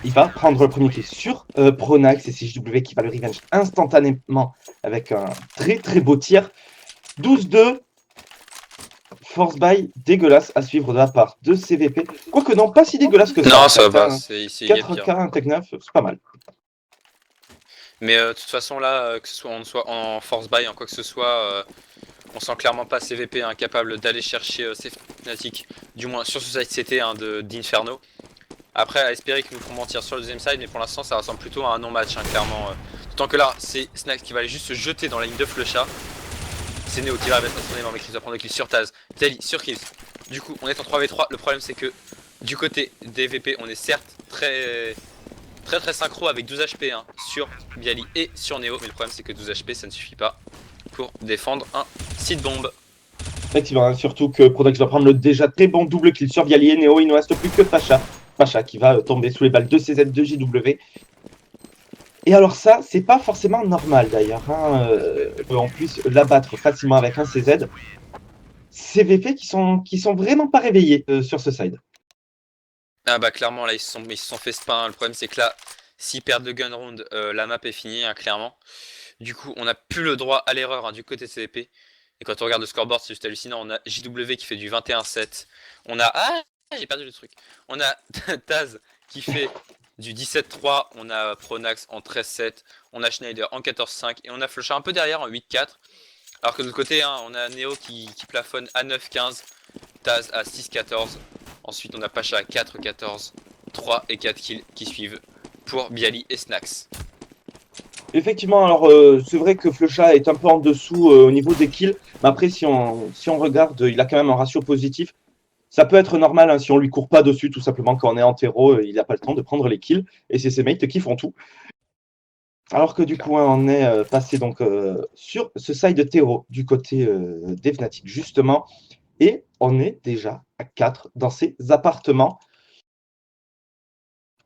[SPEAKER 2] Il va prendre le premier kill sur Pronax et CJW qui va le revenge instantanément avec un très très beau tir. 12-2. Force buy dégueulasse à suivre de la part de CVP. Quoique non, pas si dégueulasse que ça.
[SPEAKER 1] Non,
[SPEAKER 2] En
[SPEAKER 1] ça
[SPEAKER 2] fait,
[SPEAKER 1] va,
[SPEAKER 2] hein.
[SPEAKER 1] il y a pire.
[SPEAKER 2] 4K, un Tech 9, c'est pas mal.
[SPEAKER 1] Mais de toute façon, là, que ce soit en force buy, en quoi que ce soit, on sent clairement pas CVP incapable d'aller chercher ces Fnatic, du moins sur ce side CT hein, d'Inferno. Après, à espérer qu'ils nous feront mentir sur le deuxième side, mais pour l'instant, ça ressemble plutôt à un non-match, hein, clairement. D'autant que là, c'est Snax qui va aller juste se jeter dans la ligne de Flusha. C'est Neo qui va mettre son énorme, mais qui va prendre le kill sur Taz, Tali sur Kills. Du coup, on est en 3v3. Le problème, c'est que du côté des VP, on est certes très synchro avec 12 HP hein, sur Bialy et sur Neo, mais le problème, c'est que 12 HP, ça ne suffit pas pour défendre un site bombe.
[SPEAKER 2] Effectivement, surtout que Pronax va prendre le déjà très bon double kill sur Bialy et Neo. Il ne reste plus que Pacha. Pacha qui va tomber sous les balles de CZ de JW. Et alors ça, c'est pas forcément normal d'ailleurs. Hein. On puisse l'abattre facilement avec un CZ. CVP qui sont vraiment pas réveillés sur ce side.
[SPEAKER 1] Ah bah clairement là ils se sont fait spam. Le problème c'est que là, s'ils perdent le gun round, la map est finie hein, clairement. Du coup on n'a plus le droit à l'erreur hein, du côté de CVP. Et quand on regarde le scoreboard c'est juste hallucinant. On a JW qui fait du 21-7. On a... Ah j'ai perdu le truc. On a Taz qui fait du 17-3. On a Pronax en 13-7. On a Schneider en 14-5. Et on a Flusha un peu derrière en 8-4. Alors que de l'autre côté hein, on a Neo qui plafonne à 9-15. Taz à 6-14. Ensuite on a Pacha à 4-14. 3 et 4 kills qui suivent pour Bialy et Snax.
[SPEAKER 2] Effectivement, alors c'est vrai que Flusha est un peu en dessous au niveau des kills. Mais après, si on regarde, il a quand même un ratio positif. Ça peut être normal hein, si on lui court pas dessus, tout simplement quand on est en terreau, il n'a pas le temps de prendre les kills. Et c'est ses mates qui font tout. Alors que du coup, hein, on est passé donc sur ce side terreau du côté des Fnatic, justement. Et on est déjà à 4 dans ces appartements.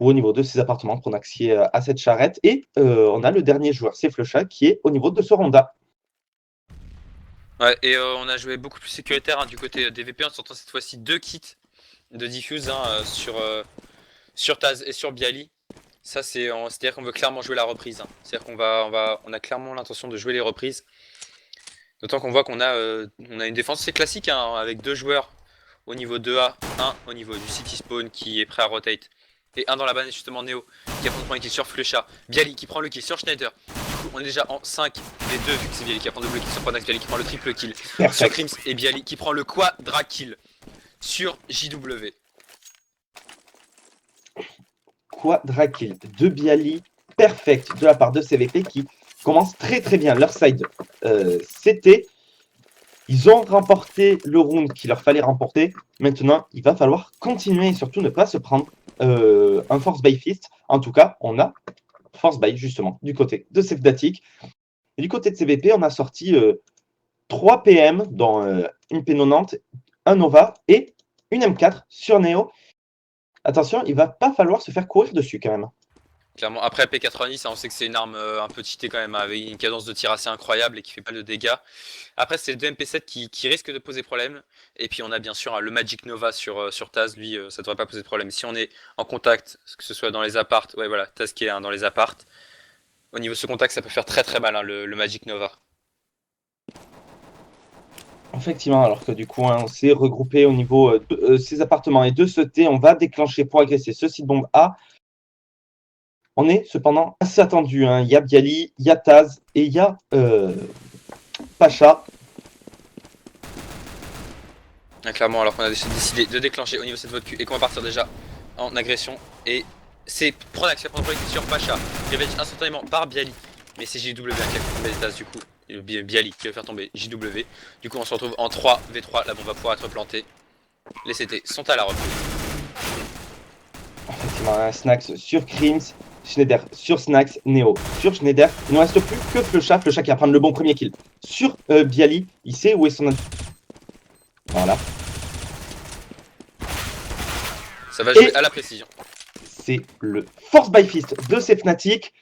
[SPEAKER 2] Au niveau de ces appartements qu'on a accès à cette charrette. Et on a le dernier joueur, c'est Flusha, qui est au niveau de ce ronda.
[SPEAKER 1] Ouais, et on a joué beaucoup plus sécuritaire hein, du côté des VP en sortant cette fois-ci 2 kits de diffuse hein, sur Taz et sur Bialy. Ça c'est-à-dire qu'on veut clairement jouer la reprise. Hein. C'est-à-dire qu'on a clairement l'intention de jouer les reprises. D'autant qu'on voit qu'on a une défense assez classique hein, avec 2 joueurs au niveau 2A, 1 au niveau du city spawn qui est prêt à rotate. Et un dans la banane justement Neo qui a pris le kill sur Flusha. Bialy qui prend le kill sur Schneider. Du coup on est déjà en 5 des 2 vu que c'est Bialy qui a pris le double kill sur Pronax. Bialy qui prend le triple kill sur Crims et Bialy qui prend le quadra kill sur JW.
[SPEAKER 2] Quadra kill de Bialy, perfect de la part de CVP qui commence très très bien leur side. C'était... Ils ont remporté le round qu'il leur fallait remporter. Maintenant, il va falloir continuer et surtout ne pas se prendre un force by fist. En tout cas, on a force by justement du côté de Fnatic. Et du côté de CVP, on a sorti 3 PM dans une P90, un Nova et une M4 sur Neo. Attention, il va pas falloir se faire courir dessus quand même.
[SPEAKER 1] Clairement, après P90, on sait que c'est une arme un peu cheatée quand même, avec une cadence de tir assez incroyable et qui fait pas de dégâts. Après, c'est le 2 MP7 qui risque de poser problème. Et puis on a bien sûr le Magic Nova sur Taz, lui, ça devrait pas poser de problème. Si on est en contact, que ce soit dans les apparts, ouais voilà, Taz qui est dans les apparts, au niveau de ce contact, ça peut faire très très mal hein, le Magic Nova.
[SPEAKER 2] Effectivement, alors que du coup, hein, on s'est regroupé au niveau de ces appartements et de ce T, on va déclencher pour agresser ce site bombe A. On est cependant assez attendu. Hein. Il y a Bialy, il y a Taz et il y a Pacha.
[SPEAKER 1] Ah, clairement, alors qu'on a décidé de déclencher au niveau de cette vote Q et qu'on va partir déjà en agression. Et c'est Pronax qui va prendre le kill sur Pacha, réveillé instantanément par Bialy. Mais c'est JW qui a fait tomber les Taz du coup. Bialy qui va faire tomber JW. Du coup, on se retrouve en 3v3. La bombe va pouvoir être plantée. Les CT sont à la reprise.
[SPEAKER 2] Effectivement, un Snax sur Crims. Schneider sur Snax, Neo sur Schneider. Il ne reste plus que Flusha. Flusha qui va prendre le bon premier kill sur Bialy. Il sait où est son... Voilà.
[SPEAKER 1] Ça va jouer à la précision.
[SPEAKER 2] C'est le Force by Fist de ces Fnatic.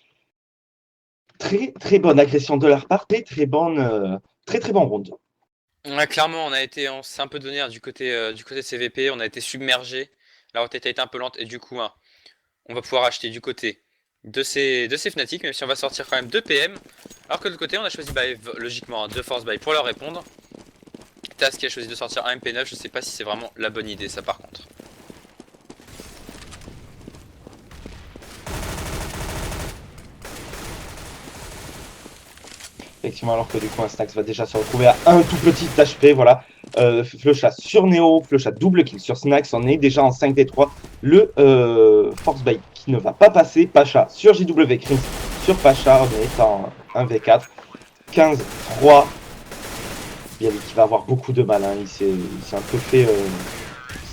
[SPEAKER 2] Très très bonne agression de leur part. Très bon round.
[SPEAKER 1] Ouais, clairement, on s'est un peu donné hein, du côté de CVP. On a été submergé. la rotate a été un peu lente et du coup, hein, on va pouvoir acheter du côté de ces Fnatic, même si on va sortir quand même 2 PM. Alors que de l'autre côté, on a choisi logiquement 2 Force Buy pour leur répondre. Taz qui a choisi de sortir un MP9, je sais pas si c'est vraiment la bonne idée ça par contre.
[SPEAKER 2] Effectivement, alors que du coup, un Snax va déjà se retrouver à un tout petit HP. Voilà. Flechat sur Neo, Flechat double kill sur Snax. On est déjà en 5v3. Le Force Bite qui ne va pas passer. Pacha sur JW, Chris sur Pacha. On est en 1v4. 15-3. Bialy qui va avoir beaucoup de mal. Hein. Il s'est un peu fait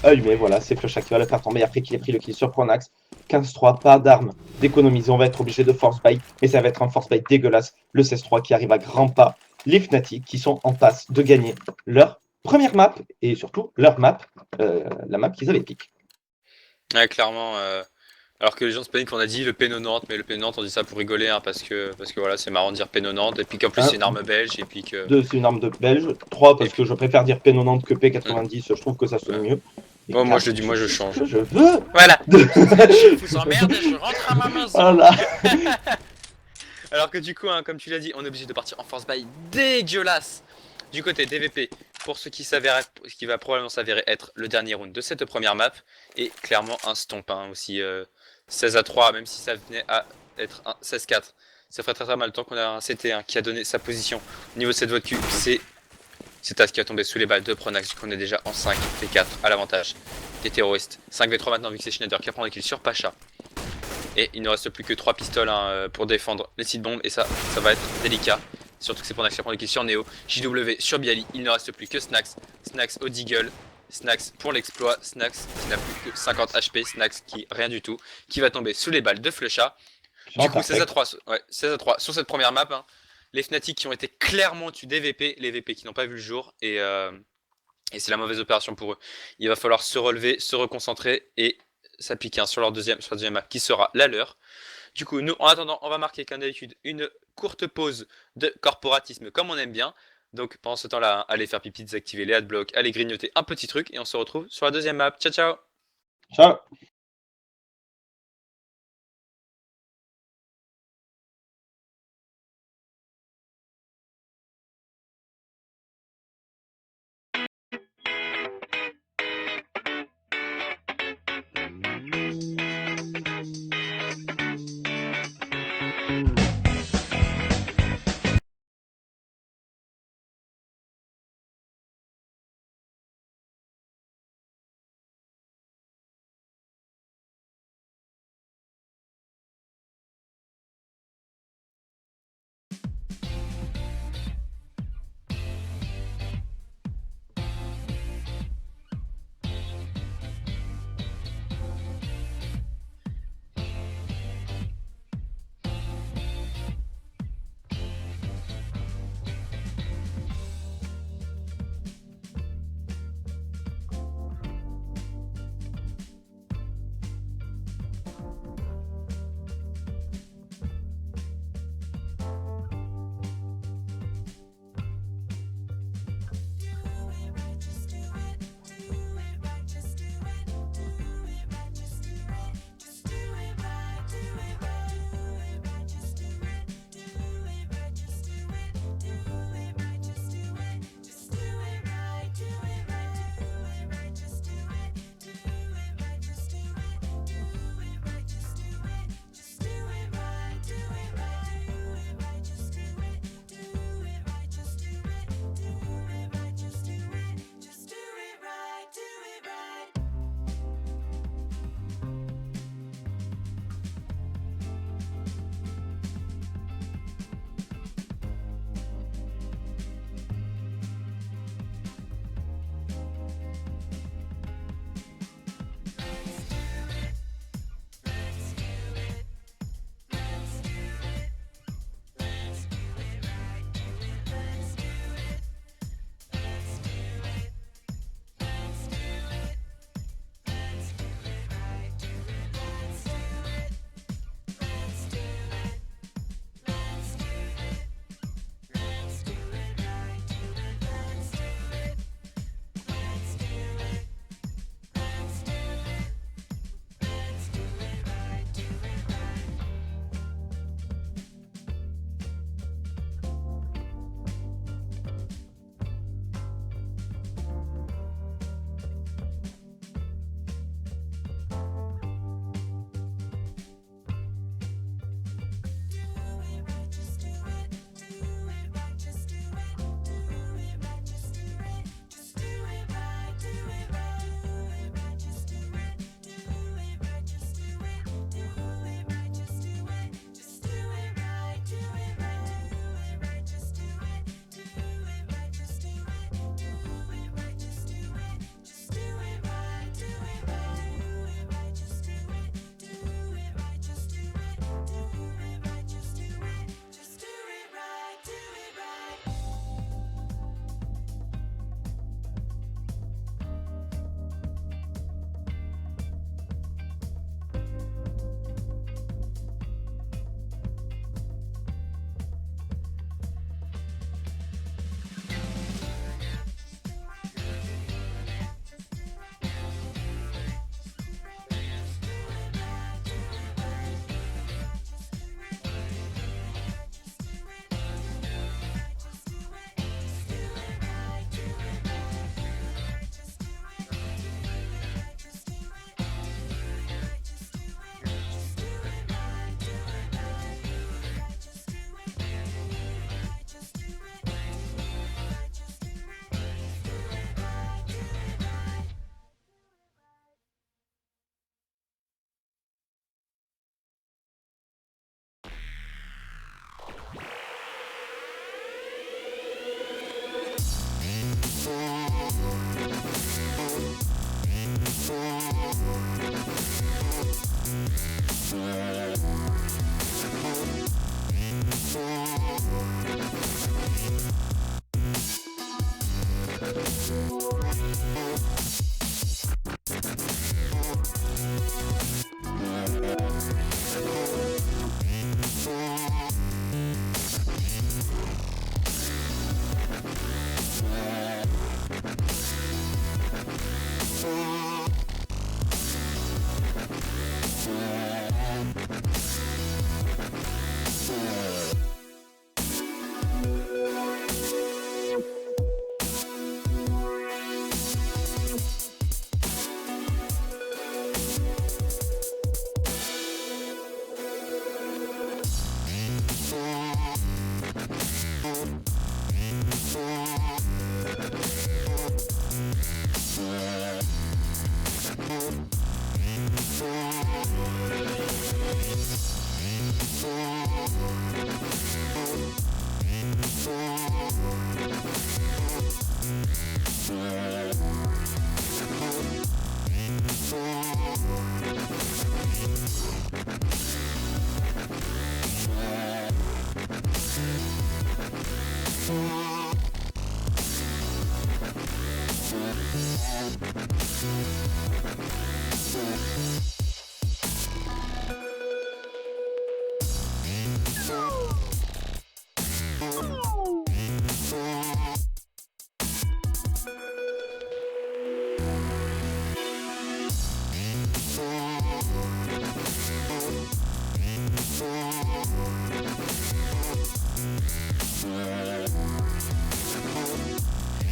[SPEAKER 2] allumer. Voilà, c'est Flechat qui va le faire tomber après qu'il ait pris le kill sur Pronax. 15-3, pas d'armes d'économiser. On va être obligé de force bite, mais ça va être un force bite dégueulasse. Le 16-3 qui arrive à grands pas. Les Fnatic qui sont en passe de gagner leur première map et surtout leur map, la map qu'ils avaient pique.
[SPEAKER 1] Ouais, clairement. Alors que les gens se plaignent qu'on a dit le P90, mais le P90 on dit ça pour rigoler, hein, parce que voilà, c'est marrant de dire P90, et puis qu'en plus c'est une arme belge, et puis que.
[SPEAKER 2] 2, c'est une arme de belge. 3,
[SPEAKER 1] Et
[SPEAKER 2] parce que
[SPEAKER 1] puis.
[SPEAKER 2] je préfère dire P90 que P90, je trouve que ça sonne mieux. Et
[SPEAKER 1] Oh, moi
[SPEAKER 2] 4,
[SPEAKER 1] je le dis, moi je
[SPEAKER 2] fais ce
[SPEAKER 1] change.
[SPEAKER 2] que je veux.
[SPEAKER 1] Voilà. Je vous emmerde, je rentre à ma maison.
[SPEAKER 2] Voilà.
[SPEAKER 1] Alors que du coup, hein, comme tu l'as dit, on est obligé de partir en force buy dégueulasse du côté DVP pour ce qui va probablement s'avérer être le dernier round de cette première map. Et clairement un stomp hein, aussi 16-3, même si ça venait à être un 16-4. Ça ferait très très mal tant qu'on a un CT1 qui a donné sa position au niveau de cette voie de cul. C'est Taz qui a tombé sous les balles de Pronax, du coup on est déjà en 5v4 à l'avantage des terroristes. 5v3 maintenant vu que c'est Schneider qui a pris le kill sur Pacha. Et il ne reste plus que 3 pistoles hein, pour défendre les sites bombes et ça va être délicat. Surtout que c'est Pronax qui prend le kill sur Neo, JW sur Bialy, il ne reste plus que Snax, Snax au Deagle, Snax pour l'exploit, Snax qui n'a plus que 50 HP, Snax qui rien du tout, qui va tomber sous les balles de Flechat. Du coup 16 à 3, ouais, 16 à 3 sur cette première map. Hein. Les Fnatic qui ont été clairement tués des VP, les VP qui n'ont pas vu le jour et c'est la mauvaise opération pour eux. Il va falloir se relever, se reconcentrer et s'appliquer sur leur deuxième map qui sera la leur. Du coup, nous, en attendant, on va marquer comme d'habitude une courte pause de corporatisme comme on aime bien. Donc pendant ce temps-là, allez faire pipi, désactiver les adblocks, allez grignoter un petit truc et on se retrouve sur la deuxième map. Ciao ciao.
[SPEAKER 2] Ciao.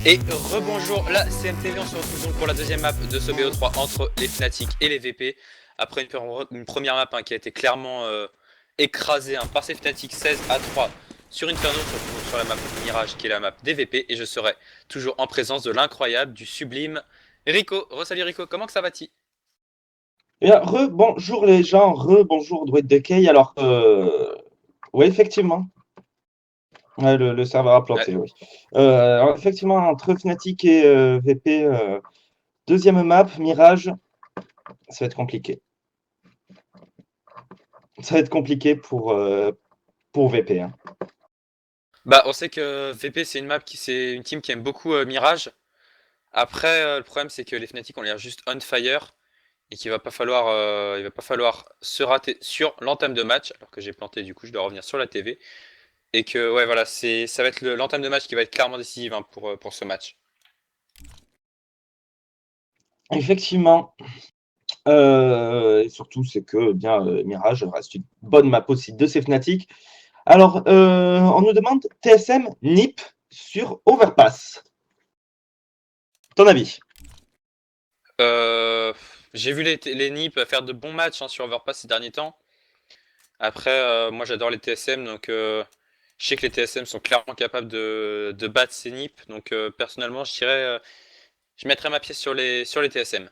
[SPEAKER 3] Et rebonjour la CMTV, on se retrouve donc pour la deuxième map de ce BO3 entre les Fnatic et les VP. Après une première map qui a été clairement écrasée par ces Fnatic 16-3 sur Inferno, sur la map Mirage qui est la map des VP. Et je serai toujours en présence de l'incroyable, du sublime Rico. Salut Rico, comment que ça va-t-il?
[SPEAKER 2] Eh bien, bonjour les gens, bonjour Dwight Decay. Alors, oui, effectivement. Ouais, le serveur a planté, oui. Alors, effectivement, entre Fnatic et VP, deuxième map, Mirage, ça va être compliqué. Ça va être compliqué pour VP. Hein.
[SPEAKER 3] Bah, on sait que VP c'est une team qui aime beaucoup Mirage. Après, le problème c'est que les Fnatic ont l'air juste on fire et qu'il va pas falloir se rater sur l'entame de match, alors que j'ai planté, du coup je dois revenir sur la TV. Et que ouais voilà, ça va être l'entame de match qui va être clairement décisive pour ce match.
[SPEAKER 2] Effectivement. Et surtout, c'est que bien Mirage reste une bonne map aussi de ces Fnatic. Alors, on nous demande TSM NiP sur Overpass. Ton avis?
[SPEAKER 3] J'ai vu les NiP faire de bons matchs sur Overpass ces derniers temps. Après, moi j'adore les TSM, donc je sais que les TSM sont clairement capables de battre ces NiP. Donc personnellement, je mettrais ma pièce sur les TSM.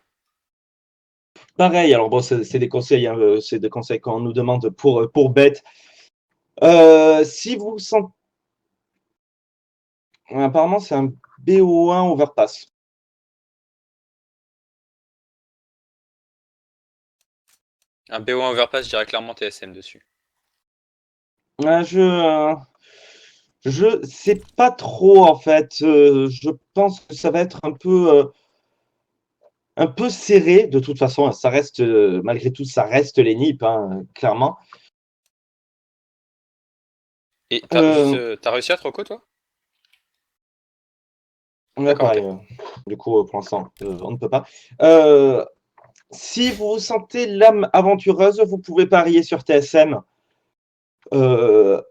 [SPEAKER 2] Pareil, alors bon, c'est des conseils, hein, c'est des conseils qu'on nous demande pour bet. Si vous sentez... Apparemment, c'est un BO1 Overpass.
[SPEAKER 3] Un BO1 Overpass, je dirais clairement TSM dessus.
[SPEAKER 2] Je sais pas trop, en fait. Je pense que ça va être un peu serré. De toute façon, ça reste, malgré tout, ça reste les NiP, hein, clairement.
[SPEAKER 3] Et t'as réussi à troco, toi?
[SPEAKER 2] Ouais,
[SPEAKER 3] D'accord,
[SPEAKER 2] pareil.
[SPEAKER 3] ok.
[SPEAKER 2] Du coup, pour l'instant, on ne peut pas. Si vous sentez l'âme aventureuse, vous pouvez parier sur TSM.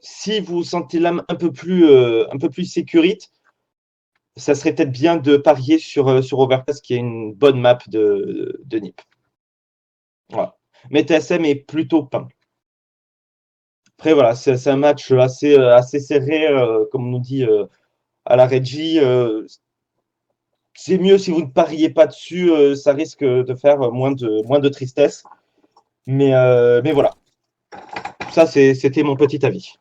[SPEAKER 2] Si vous sentez l'âme un peu plus sécurite, ça serait peut-être bien de parier sur Overpass, qui est une bonne map de NiP. Voilà. Mais TSM est plutôt peint. Après, voilà, c'est un match assez serré, comme on nous dit à la régie. C'est mieux si vous ne pariez pas dessus, ça risque de faire moins de tristesse. Mais voilà, ça c'était mon petit avis.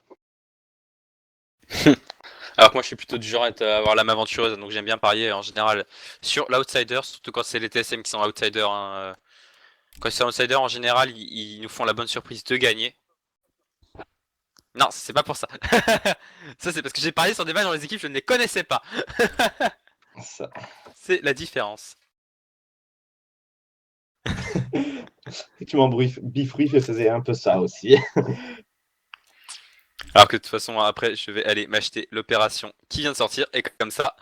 [SPEAKER 3] Alors que moi je suis plutôt du genre à avoir l'âme aventureuse, donc j'aime bien parier en général sur l'outsider, surtout quand c'est les TSM qui sont outsiders. Hein. Quand c'est outsider, en général, ils nous font la bonne surprise de gagner.
[SPEAKER 1] Non, c'est pas pour ça. Ça, c'est parce que j'ai parlé sur des matchs dans les équipes que je ne les connaissais pas.
[SPEAKER 2] Ça.
[SPEAKER 1] C'est la différence.
[SPEAKER 2] Effectivement, Bifree faisait un peu ça aussi.
[SPEAKER 1] Alors que de toute façon, après, je vais aller m'acheter l'opération qui vient de sortir et comme ça,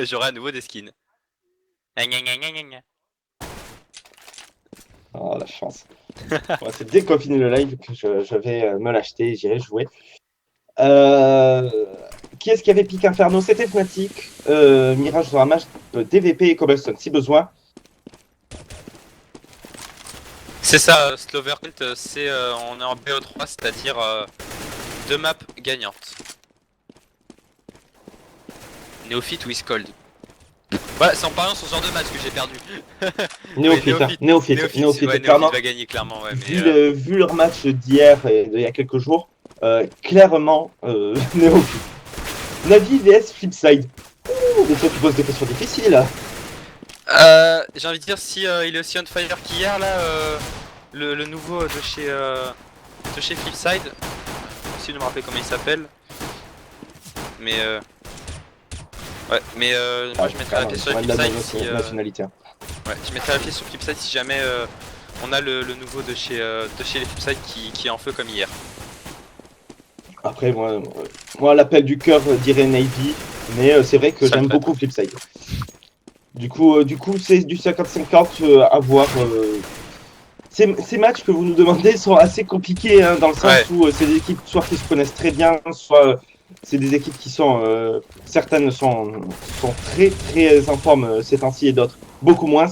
[SPEAKER 1] j'aurai à nouveau des skins. Gna gna gna gna gna gna.
[SPEAKER 2] Oh, la chance. Ouais, c'est dès qu'on finit le live que je vais me l'acheter et j'irai jouer. Euh, Qui est-ce qui avait Pic Inferno? C'était Fnatic. Mirage sur un match DVP et Cobblestone si besoin.
[SPEAKER 1] C'est ça, Sloverhunt, c'est on est en BO3, c'est-à-dire 2 maps gagnantes. Néophyte ou Iskold. Voilà, c'est en parlant sur ce genre de match que j'ai perdu.
[SPEAKER 2] Néophyte,
[SPEAKER 1] Ouais,
[SPEAKER 2] hein. Néophyte,
[SPEAKER 1] ouais,
[SPEAKER 2] Néophyte.
[SPEAKER 1] Néophyte va gagner clairement, ouais, mais
[SPEAKER 2] Vu leur match d'hier et d'il y a quelques jours, clairement, Néophyte. Navi vs Flipside. Ouh, mais toi tu poses des questions difficiles là.
[SPEAKER 1] j'ai envie de dire si il est aussi on fire qu'hier là, le nouveau de chez Flipside. J'essaie de me rappeler comment il s'appelle. Mais ouais, mais moi je mettrais la pied sur Flipside si
[SPEAKER 2] nationalité.
[SPEAKER 1] ouais, je mettrais la pied sur Flipside si jamais on a le nouveau de chez les Flipside qui est en feu comme hier.
[SPEAKER 2] Après, moi l'appel du cœur dirait Navy, mais c'est vrai que
[SPEAKER 1] Ça
[SPEAKER 2] j'aime
[SPEAKER 1] le fait.
[SPEAKER 2] beaucoup Flipside. Du coup c'est du 50-50 à voir. Ces matchs que vous nous demandez sont assez compliqués hein, dans le sens
[SPEAKER 1] Ouais.
[SPEAKER 2] où c'est des équipes soit qui se connaissent très bien, soit c'est des équipes qui sont certaines sont très très en forme ces temps-ci et d'autres beaucoup moins.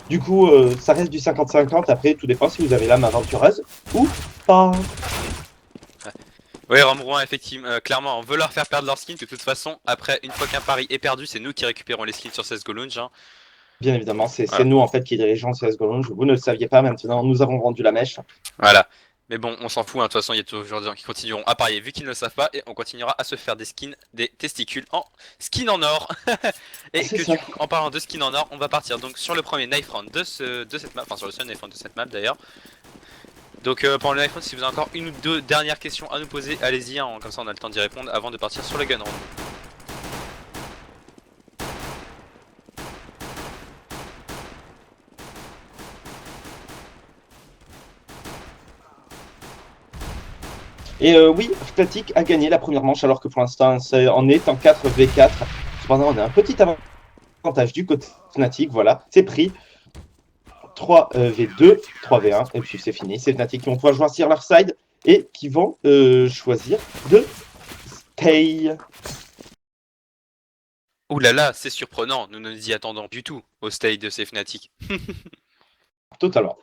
[SPEAKER 2] Du coup, ça reste du 50-50. Après, tout dépend si vous avez l'âme aventureuse ou pas.
[SPEAKER 1] Oui, Romuroin, effectivement, clairement, on veut leur faire perdre leur skin, que de toute façon, après, une fois qu'un pari est perdu, c'est nous qui récupérons les skins sur CSGO Lounge. Hein.
[SPEAKER 2] Bien évidemment, c'est
[SPEAKER 1] Voilà.
[SPEAKER 2] nous en fait qui dirigeons CSGO Lounge. Vous ne le saviez pas maintenant, nous avons vendu la mèche.
[SPEAKER 1] Voilà. Mais bon, on s'en fout, hein. De toute façon, il y a toujours des gens qui continueront à parier vu qu'ils ne le savent pas, et on continuera à se faire des skins, des testicules en skin en or. Et
[SPEAKER 2] C'est
[SPEAKER 1] que
[SPEAKER 2] ça.
[SPEAKER 1] du coup, en parlant de skin en or, on va partir donc sur le premier knife round de cette map, enfin sur le seul knife round de cette map d'ailleurs. Donc pendant le knife round, si vous avez encore une ou deux dernières questions à nous poser, allez-y, hein, comme ça on a le temps d'y répondre avant de partir sur le gun round.
[SPEAKER 2] Et oui, Fnatic a gagné la première manche alors que pour l'instant on est en 4v4. Cependant, on a un petit avantage du côté Fnatic. Voilà, c'est pris. 3v2, 3v1, et puis c'est fini. C'est Fnatic qui vont pouvoir choisir leur side et qui vont choisir de stay.
[SPEAKER 1] Ouh là là, c'est surprenant, nous ne nous y attendons du tout au stay de ces Fnatic.
[SPEAKER 2] Totalement.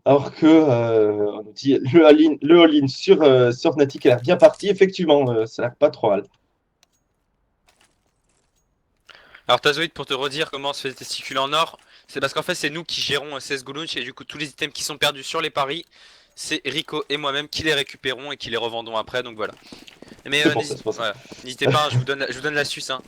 [SPEAKER 2] Alors que on nous dit le all-in sur Fnatic a l'air bien parti. Effectivement, ça a l'air pas trop mal.
[SPEAKER 1] Alors Tazoïd, pour te redire comment se fait des testicules en or, c'est parce qu'en fait c'est nous qui gérons CSGO Launch et du coup tous les items qui sont perdus sur les paris, c'est Rico et moi-même qui les récupérons et qui les revendons après, donc voilà. Mais
[SPEAKER 2] C'est pour ça, c'est pour ça.
[SPEAKER 1] n'hésitez pas, hein, je vous donne l'astuce. Hein.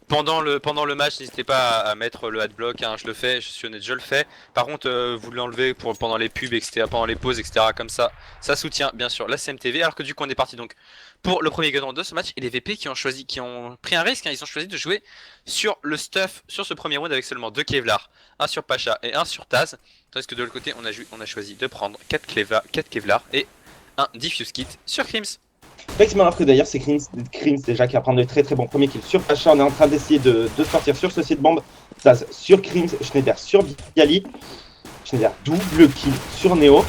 [SPEAKER 1] Pendant le match, n'hésitez pas à mettre le adblock, hein, je le fais, je suis honnête, je le fais. Par contre, vous l'enlevez pendant les pubs, etc., pendant les pauses, etc., comme ça soutient bien sûr la CMTV. Alors que du coup, on est parti donc pour le premier gun round de ce match et les VP qui ont pris un risque, hein, ils ont choisi de jouer sur le stuff sur ce premier round avec seulement 2 Kevlar, un sur Pacha et un sur Taz. Tandis que de l'autre côté, on a choisi de prendre 4 Kevlar et un Diffuse Kit sur Crims.
[SPEAKER 2] Effectivement, alors que d'ailleurs, c'est Krims déjà qui va prendre de très très bons premiers kills sur Pacha. On est en train d'essayer de sortir sur ce site bombe. Taz sur Krims, Schneider sur Bialy. Schneider double kill sur Neo.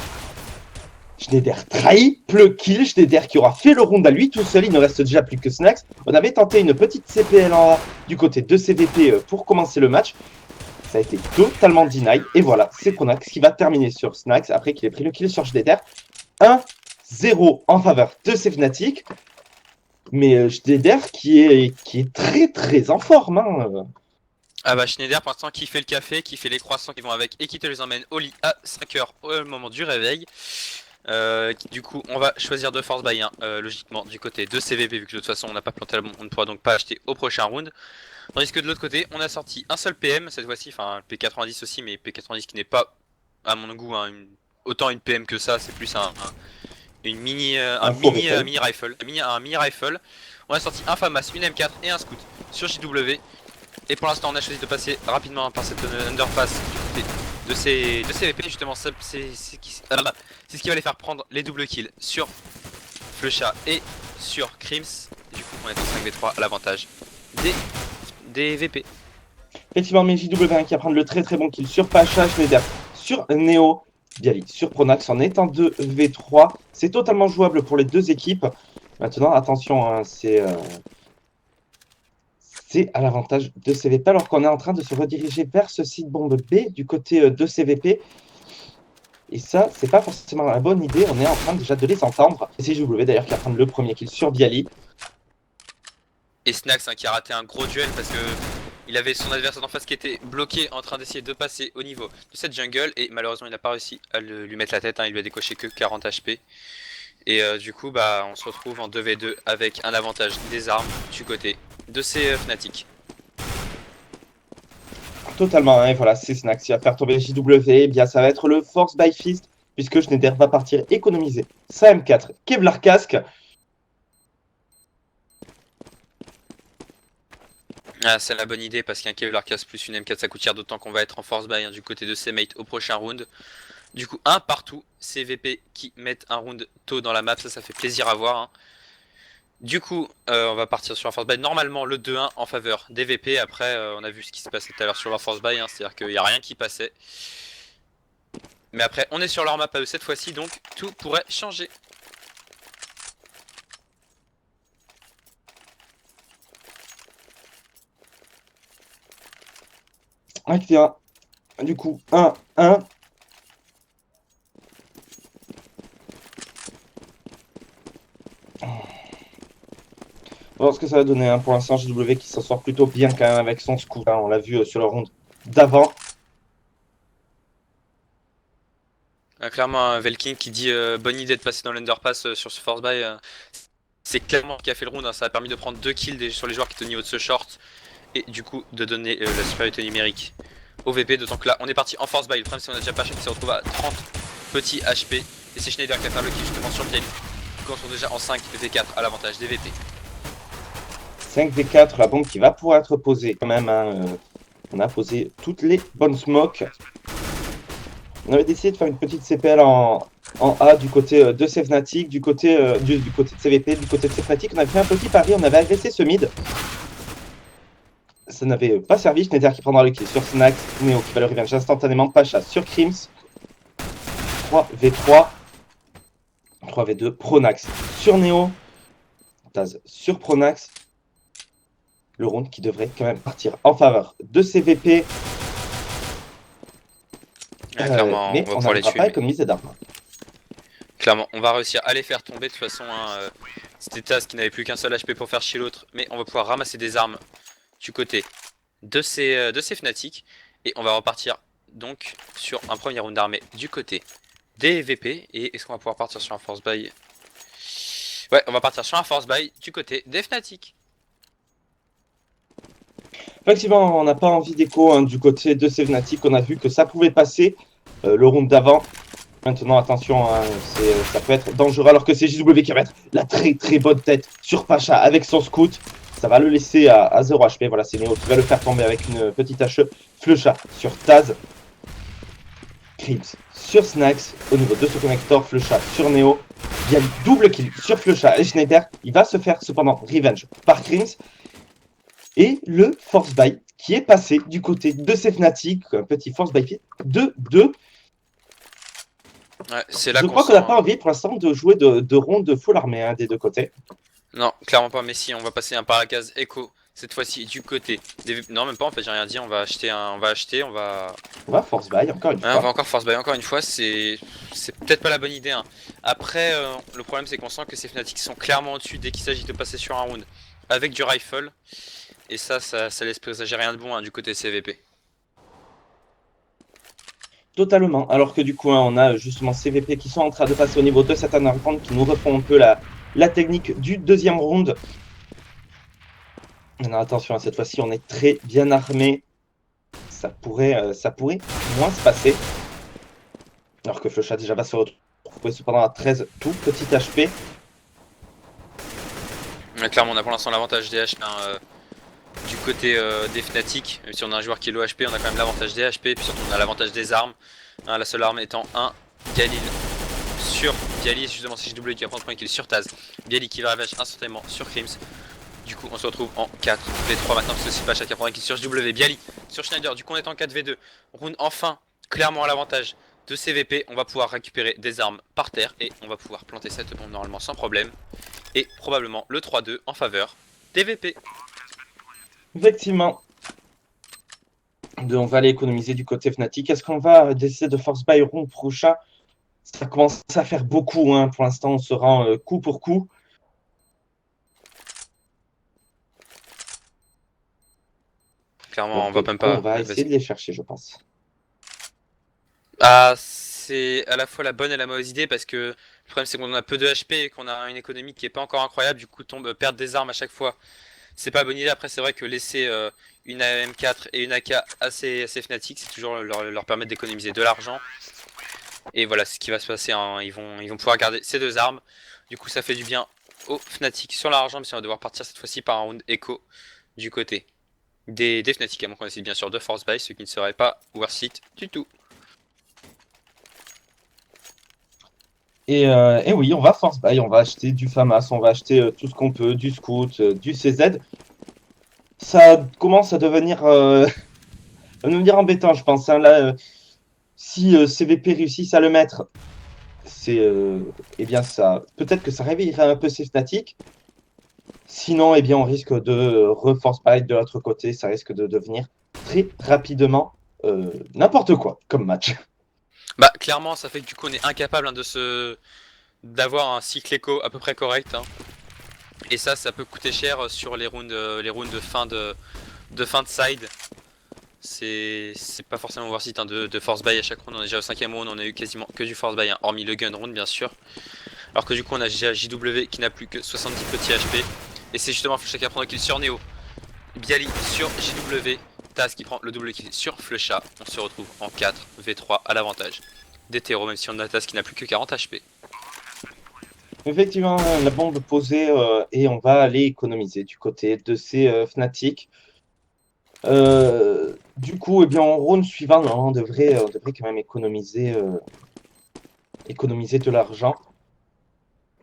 [SPEAKER 2] Schneider triple kill. Schneider qui aura fait le round à lui tout seul. Il ne reste déjà plus que Snax. On avait tenté une petite CPL en A du côté de CVP pour commencer le match. Ça a été totalement deny. Et voilà, c'est Konax qui va terminer sur Snax après qu'il ait pris le kill sur Schneider. 1-0 en faveur de ces Fnatic. Mais Schneider qui est très très en forme. Hein.
[SPEAKER 1] Ah bah Schneider pour l'instant qui fait le café, qui fait les croissants qui vont avec et qui te les emmène au lit à 5h au moment du réveil. Du coup on va choisir de force buy logiquement du côté de CVP vu que de toute façon on n'a pas planté la bombe, on ne pourra donc pas acheter au prochain round. Tandis que de l'autre côté on a sorti un seul PM cette fois-ci, enfin P90 aussi mais P90 qui n'est pas à mon goût hein,
[SPEAKER 3] autant une PM que ça, c'est plus une mini,
[SPEAKER 2] Un faux rifle.
[SPEAKER 3] un mini rifle. Un mini rifle. On a sorti un FAMAS, une M4 et un scout sur JW. Et pour l'instant, on a choisi de passer rapidement par cette underpass du côté de ces VP. Justement, c'est ce qui va les faire prendre les double kills sur Flusha et sur Crims. Et du coup, on est en 5v3 à l'avantage des VP.
[SPEAKER 2] Effectivement, mais JW1 qui va prendre le très bon kill sur Pacha, Schneider, sur Neo, Bialy, sur Pronax en étant 2v3. C'est totalement jouable pour les deux équipes. Maintenant, attention, hein, c'est à l'avantage de CVP alors qu'on est en train de se rediriger vers ce site bombe B du côté de CVP. Et ça, c'est pas forcément la bonne idée. On est en train déjà de les entendre. C'est JW d'ailleurs qui va prendre le premier kill sur Bialy.
[SPEAKER 3] Et Snax qui a raté un gros duel parce que il avait son adversaire en face qui était bloqué en train d'essayer de passer au niveau de cette jungle et malheureusement il n'a pas réussi à lui mettre la tête, hein, il lui a décoché que 40 HP. Et du coup bah on se retrouve en 2v2 avec un avantage des armes du côté de ces Fnatic.
[SPEAKER 2] Totalement, hein, voilà, c'est Snax qui va faire tomber JW. Eh bien, ça va être le Force by Fist puisque Schneider va partir économiser sa M4 Kevlar Casque.
[SPEAKER 3] Ah, c'est la bonne idée parce qu'un Kevlar Casque plus une M4 ça coûte cher, d'autant qu'on va être en force buy, hein, du côté de ses mates au prochain round. Du coup, un partout, CVP qui mettent un round tôt dans la map, ça fait plaisir à voir. Hein. Du coup, on va partir sur un force buy. Normalement, le 2-1 en faveur des VP. Après, on a vu ce qui se passait tout à l'heure sur leur force buy, hein, c'est-à-dire qu'il n'y a rien qui passait. Mais après, on est sur leur map à eux cette fois-ci, donc tout pourrait changer.
[SPEAKER 2] Actia. Du coup, 1-1. On va voir ce que ça va donner. Hein. Pour l'instant, JW qui s'en sort plutôt bien quand même avec son scoop. Hein. On l'a vu sur le round d'avant.
[SPEAKER 3] Clairement, un Velkin qui dit bonne idée de passer dans l'underpass sur ce force buy. C'est clairement ce qui a fait le round. Hein. Ça a permis de prendre 2 kills sur les joueurs qui étaient au niveau de ce short. Et du coup, de donner la supériorité numérique au VP. D'autant que là, on est parti en force buy. Le problème, c'est qu'on a déjà Pacha qui se retrouve à 30 petits HP. Et c'est Schneider qui va faire le kill justement sur Bialy. Du coup, on se retrouve déjà en 5v4 à l'avantage des VP.
[SPEAKER 2] 5v4, la bombe qui va pouvoir être posée quand même. Hein. On a posé toutes les bonnes smokes. On avait décidé de faire une petite CPL en A du côté de Fnatic, du côté de CVP, du côté de Fnatic. On avait fait un petit pari, on avait agressé ce mid. Ça n'avait pas servi. Schneider qui prendra le kill sur Snax. Neo qui va le revenge instantanément. Pacha sur Crims. 3v3. 3v2. Pronax sur Neo. Taz sur Pronax. Le round qui devrait quand même partir en faveur de CVP.
[SPEAKER 3] Clairement,
[SPEAKER 2] mais on n'arrivera pas à économiser d'armes.
[SPEAKER 3] Clairement, on va réussir à les faire tomber. De toute façon, hein, c'était Taz qui n'avait plus qu'un seul HP pour faire chier l'autre. Mais on va pouvoir ramasser des armes du côté de ces Fnatic. Et on va repartir donc sur un premier round d'armée du côté des VP. Et est-ce qu'on va pouvoir partir sur un force buy? Ouais, on va partir sur un force buy du côté des Fnatic.
[SPEAKER 2] Effectivement, on n'a pas envie d'écho hein, du côté de ces Fnatic. On a vu que ça pouvait passer le round d'avant. Maintenant, attention, hein, ça peut être dangereux alors que c'est JW qui va mettre la très bonne tête sur Pacha avec son scout. Ça va le laisser à 0 HP. Voilà, c'est Neo qui va le faire tomber avec une petite HE. Flusha sur Taz. Crims sur Snax. Au niveau de ce connector, Flusha sur Neo. Il y a le double kill sur Flusha et Schneider. Il va se faire cependant revenge par Crims. Et le force buy qui est passé du côté de ces Fnatic. Un petit force buy 2-2.
[SPEAKER 3] Ouais, c'est là
[SPEAKER 2] je crois qu'on n'a pas envie pour l'instant de jouer de ronde de full armée hein, des deux côtés.
[SPEAKER 3] Non, clairement pas, mais si, on va passer par la case Echo, cette fois-ci du côté des... Non, même pas, en fait, j'ai rien dit, on va acheter, on va
[SPEAKER 2] force buy encore une fois.
[SPEAKER 3] On va encore force buy encore une fois, c'est peut-être pas la bonne idée. Hein. Après, le problème c'est qu'on sent que ces Fnatic sont clairement au-dessus dès qu'il s'agit de passer sur un round avec du rifle. Et ça laisse présager rien de bon hein, du côté CVP.
[SPEAKER 2] Totalement, alors que du coup, hein, on a justement CVP qui sont en train de passer au niveau de cette underground qui nous refont un peu la technique du deuxième round. Alors attention, cette fois-ci, on est très bien armé. Ça pourrait moins se passer. Alors que Flusha déjà va se retrouver cependant à 13 tout petit HP.
[SPEAKER 3] Clairement, on a pour l'instant l'avantage des HP du côté des Fnatic. Même si on a un joueur qui est low HP, on a quand même l'avantage des HP. Puis surtout, on a l'avantage des armes. La seule arme étant un Galil sur Bialy, justement c'est JW qui va prendre le point kill sur Taz. Bialy qui va ravage instantanément sur Crims. Du coup on se retrouve en 4v3 maintenant parce que c'est pas chacun prend un kill sur JW. Bialy sur Schneider, du coup on est en 4v2. Rune enfin clairement à l'avantage de CVP. On va pouvoir récupérer des armes par terre et on va pouvoir planter cette bombe normalement sans problème. Et probablement le 3-2 en faveur des VP.
[SPEAKER 2] Effectivement. On va aller économiser du côté Fnatic. Est-ce qu'on va décider de force buy rond prochain? Ça commence à faire beaucoup. Hein. Pour l'instant, on se rend coup pour coup.
[SPEAKER 3] Clairement,
[SPEAKER 2] Donc,
[SPEAKER 3] on va même pas.
[SPEAKER 2] on va essayer de les chercher, je pense.
[SPEAKER 3] Ah, c'est à la fois la bonne et la mauvaise idée parce que le problème c'est qu'on a peu de HP et qu'on a une économie qui est pas encore incroyable. Du coup, perdre des armes à chaque fois, c'est pas la bonne idée. Après, c'est vrai que laisser une AM4 et une AK assez Fnatic, c'est toujours leur permettre d'économiser de l'argent. Et voilà, c'est ce qui va se passer. Hein. Ils vont pouvoir garder ces deux armes. Du coup, ça fait du bien aux Fnatic sur l'argent, mais si on va devoir partir cette fois-ci par un round echo du côté des Fnatic, à moins qu'on décide bien sûr de force buy, ce qui ne serait pas worth it du tout.
[SPEAKER 2] Et oui, on va force buy, on va acheter du FAMAS, on va acheter tout ce qu'on peut, du Scout, du CZ. Ça commence à devenir embêtant, je pense. Hein. Là, si CVP réussissent à le mettre, c'est eh bien ça. Peut-être que ça réveillerait un peu ces Fnatic. Sinon, eh bien, on risque de reforce buy de l'autre côté. Ça risque de devenir très rapidement n'importe quoi comme match.
[SPEAKER 3] Bah clairement ça fait que du coup on est incapable d'avoir un cycle écho à peu près correct. Hein. Et ça peut coûter cher sur les rounds de fin de side. C'est pas forcément worth it hein, de force buy à chaque round. On est déjà au 5ème round, on a eu quasiment que du force buy, hein, hormis le gun round bien sûr. Alors que du coup on a déjà JW qui n'a plus que 70 petits HP. Et c'est justement Flusha qui va prendre le kill sur Neo. Bialy sur JW. Taz qui prend le double kill sur Flusha. On se retrouve en 4v3 à l'avantage des terreaux, même si on a Taz qui n'a plus que 40 HP.
[SPEAKER 2] Effectivement, la bombe posée et on va aller économiser du côté de ces Fnatic. Du coup, eh bien, en round suivant, on devrait quand même économiser de l'argent.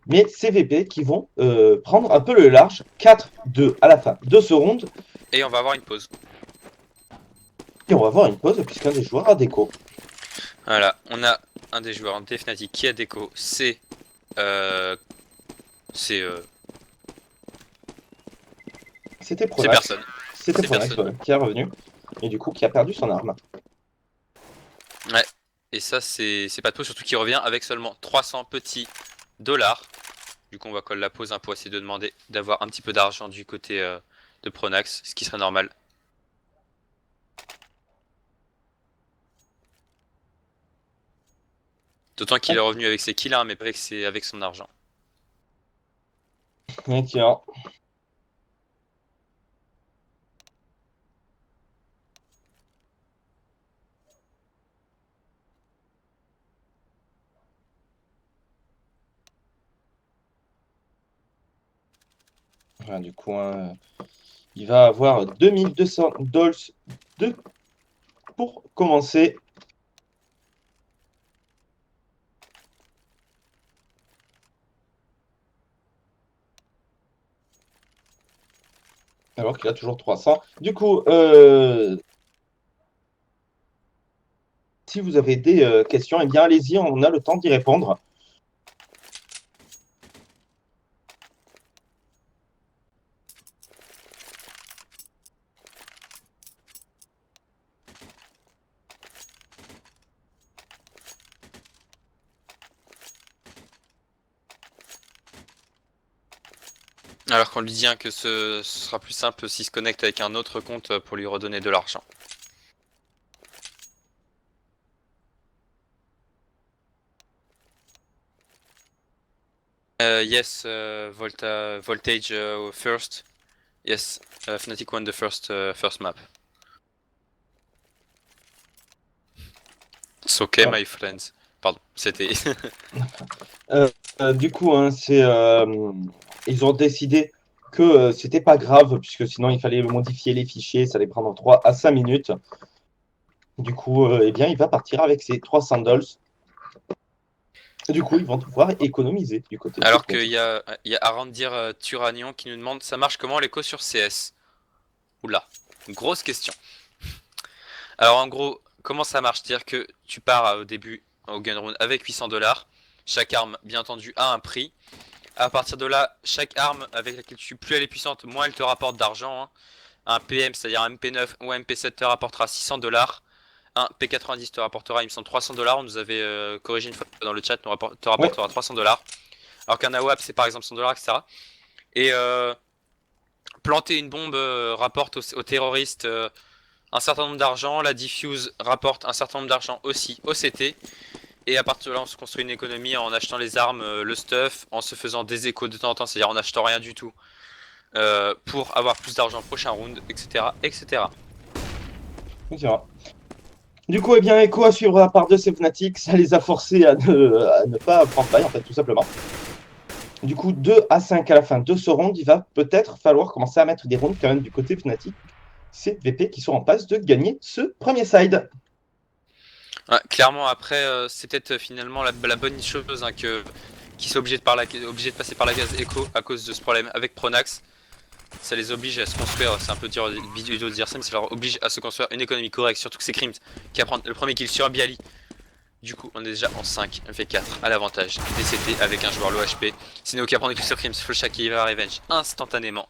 [SPEAKER 2] Mais CVP qui vont prendre un peu le large, 4-2 à la fin de ce round.
[SPEAKER 3] Et on va avoir une pause.
[SPEAKER 2] Et on va avoir une pause puisqu'un des joueurs a déco.
[SPEAKER 3] Voilà, on a un des joueurs des Fnatic qui a déco, c'est
[SPEAKER 2] C'était Pronax.
[SPEAKER 3] personne.
[SPEAKER 2] C'était Pronax voilà, qui est revenu. Et du coup, qui a perdu son arme.
[SPEAKER 3] Ouais, et ça c'est pas tout, surtout qu'il revient avec seulement 300 petits dollars. Du coup on va coller la pause hein, pour essayer de demander d'avoir un petit peu d'argent du côté de Pronax, ce qui serait normal. D'autant qu'il est revenu avec ses kills, hein, mais pas que c'est avec son argent.
[SPEAKER 2] Tiens. Voilà, du coup, hein, il va avoir 2200 dollars pour commencer. Alors qu'il a toujours 300. Du coup, si vous avez des questions, eh bien allez-y, on a le temps d'y répondre.
[SPEAKER 3] Alors qu'on lui dit hein, que ce sera plus simple s'il se connecte avec un autre compte pour lui redonner de l'argent. Yes, voltage first. Yes, Fnatic won the first map. It's okay, my friends. Pardon, c'était...
[SPEAKER 2] Du coup, hein, ils ont décidé que c'était pas grave, puisque sinon il fallait modifier les fichiers, ça allait prendre 3 à 5 minutes. Du coup, eh bien, il va partir avec ses 300 dollars. Du coup, ils vont pouvoir économiser du côté de
[SPEAKER 3] Alors
[SPEAKER 2] Fnatic.
[SPEAKER 3] qu'il y a Arandir Turanion qui nous demande ça marche comment l'écho sur CS? Oula, grosse question. Alors en gros, comment ça marche? C'est-à-dire que tu pars au début au gun round avec 800 $. Chaque arme, bien entendu, a un prix. À partir de là, chaque arme avec laquelle tu plus elle est puissante, moins elle te rapporte d'argent. Hein. Un PM, c'est-à-dire un MP9 ou un MP7 te rapportera 600 $. Un P90 te rapportera, il me semble, 300 $. On nous avait corrigé une fois dans le chat, te rapportera 300 $. Alors qu'un AWAP, c'est par exemple 100 $, etc. Et planter une bombe rapporte aux terroristes un certain nombre d'argent. La diffuse rapporte un certain nombre d'argent aussi au CT. Et à partir de là, on se construit une économie en achetant les armes, le stuff, en se faisant des échos de temps en temps, c'est-à-dire en achetant rien du tout. Pour avoir plus d'argent prochain round, etc. etc.
[SPEAKER 2] Du coup, eh bien, Echo à suivre la part de ces Fnatic, ça les a forcés à ne pas prendre bail, en fait, tout simplement. Du coup, 2 à 5 à la fin de ce round, il va peut-être falloir commencer à mettre des rounds quand même du côté Fnatic. C'est VP qui sont en passe de gagner ce premier side.
[SPEAKER 3] Ouais, clairement, après, c'est peut-être finalement la bonne chose hein, qu'ils soient obligés de passer par la case Echo à cause de ce problème avec Pronax. Ça les oblige à se construire, c'est un peu dur de dire ça, mais ça leur oblige à se construire une économie correcte, surtout que c'est Krimt qui va prendre le premier kill sur Bialy. Du coup, on est déjà en 5 v4 à l'avantage DCT avec un joueur low HP. C'est Neo qui va prendre le kill sur Krimt, Flusha qui va revenge instantanément.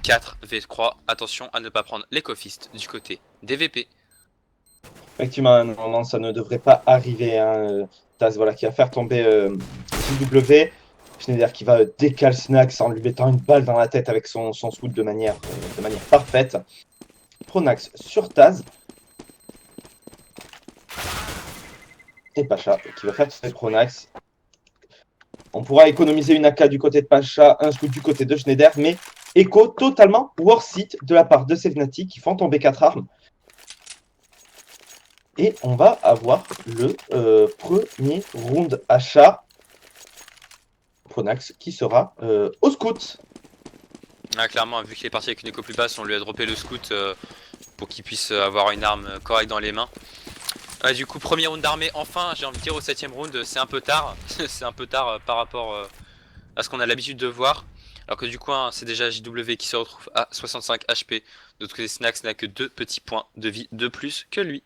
[SPEAKER 3] 4 v3, attention à ne pas prendre l'éco-fist du côté des VP.
[SPEAKER 2] Effectivement, non, ça ne devrait pas arriver. Hein. Taz, voilà, qui va faire tomber JW. Schneider qui va décaler Snax en lui mettant une balle dans la tête avec son scout de manière parfaite. Pronax sur Taz. Et Pacha qui va faire ses Pronax. On pourra économiser une AK du côté de Pacha, un scout du côté de Schneider, mais Echo totalement worth it de la part de ces Fnatic qui font tomber 4 armes. Et on va avoir le premier round achat. Pronax qui sera au scout.
[SPEAKER 3] Ah, clairement, vu qu'il est parti avec une écho plus basse, on lui a droppé le scout pour qu'il puisse avoir une arme correcte dans les mains. Du coup, premier round d'armée, enfin, j'ai envie de dire au 7ème round, c'est un peu tard. C'est un peu tard par rapport à ce qu'on a l'habitude de voir. Alors que du coup, hein, c'est déjà JW qui se retrouve à 65 HP. De l'autre côté, Snax n'a que 2 petits points de vie de plus que lui.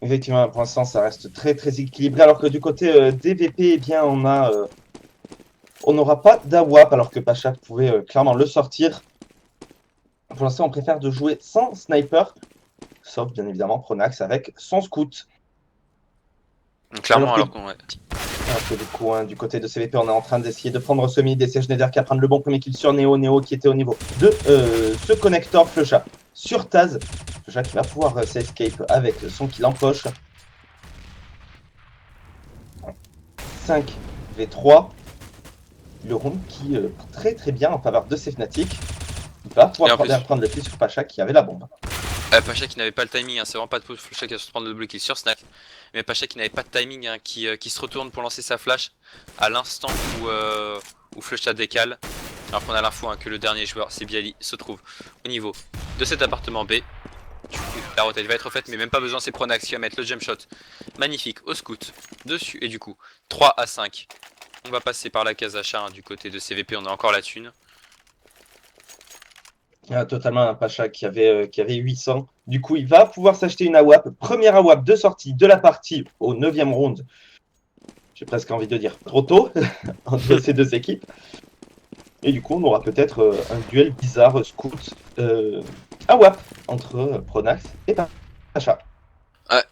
[SPEAKER 2] Effectivement, pour l'instant, ça reste très très équilibré. Alors que du côté des VP, eh bien, on n'aura pas d'AWAP, alors que Pacha pouvait clairement le sortir. Pour l'instant, on préfère de jouer sans sniper, sauf bien évidemment Pronax avec son scout.
[SPEAKER 3] Donc, clairement, alors qu'on... Ouais.
[SPEAKER 2] Alors que du coup, hein, du côté de CVP, on est en train d'essayer de prendre ce mid, d'essayer Schneider qui va prendre le bon premier kill sur Neo. Neo qui était au niveau de ce connector Flusha sur Taz. Flusha qui va pouvoir s'escape avec son kill en poche. 5 v3. Le round qui très très bien en faveur de ces Fnatic. Il va pouvoir prendre le kill sur Pacha qui avait la bombe.
[SPEAKER 3] Pacha qui n'avait pas le timing, hein, c'est vraiment pas de Flusha qui va se prendre le double kill sur Snack. Mais Pacha qui n'avait pas de timing, hein, qui se retourne pour lancer sa flash à l'instant où Flusha décale. Alors qu'on a l'info hein, que le dernier joueur, c'est Bialy, se trouve au niveau de cet appartement B. Du coup, la rotate va être faite, mais même pas besoin, c'est Pronax qui va mettre le jump shot magnifique au scout dessus. Et du coup, 3 à 5. On va passer par la case achat hein, du côté de CVP, on a encore la thune.
[SPEAKER 2] Totalement un Pacha qui avait 800. Du coup, il va pouvoir s'acheter une AWAP. Première AWAP de sortie de la partie au 9ème round. J'ai presque envie de dire trop tôt entre ces deux équipes. Et du coup, on aura peut-être un duel bizarre scout AWAP entre Pronax et Pacha.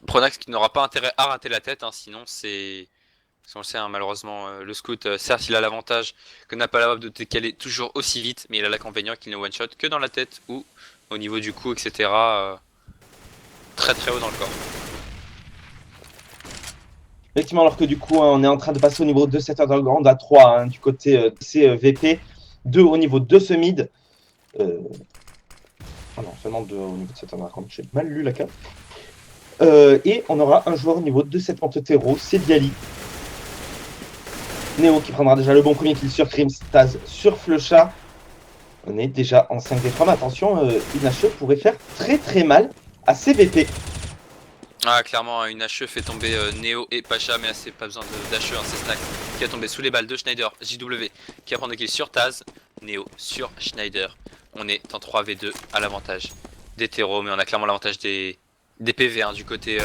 [SPEAKER 3] Pronax qui n'aura pas intérêt à rater la tête, hein, sinon c'est... On le sait, hein, malheureusement, le scout, certes, il a l'avantage que n'a pas la WAP de décaler toujours aussi vite, mais il a l'inconvénient qu'il ne one-shot que dans la tête ou au niveau du cou, etc. Très très haut dans le corps.
[SPEAKER 2] Effectivement, alors que du coup, hein, on est en train de passer au niveau de cette underground à 3 hein, du côté de ces VP, 2 au niveau de ce mid. Ah non, seulement 2 au niveau de cette underground, j'ai mal lu la carte. Et on aura un joueur au niveau de cette monte terreau, c'est Bialy. Néo qui prendra déjà le bon premier kill sur Crims, Taz sur Flusha. On est déjà en 5v3, mais attention, une HE pourrait faire très très mal à CVP.
[SPEAKER 3] Ah, clairement, une HE fait tomber Neo et Pacha, mais là c'est pas besoin d'HE, hein, c'est Snack qui a tombé sous les balles de Schneider, JW qui va prendre le kill sur Taz, Neo sur Schneider. On est en 3v2 à l'avantage des terreaux, mais on a clairement l'avantage des PV hein, du côté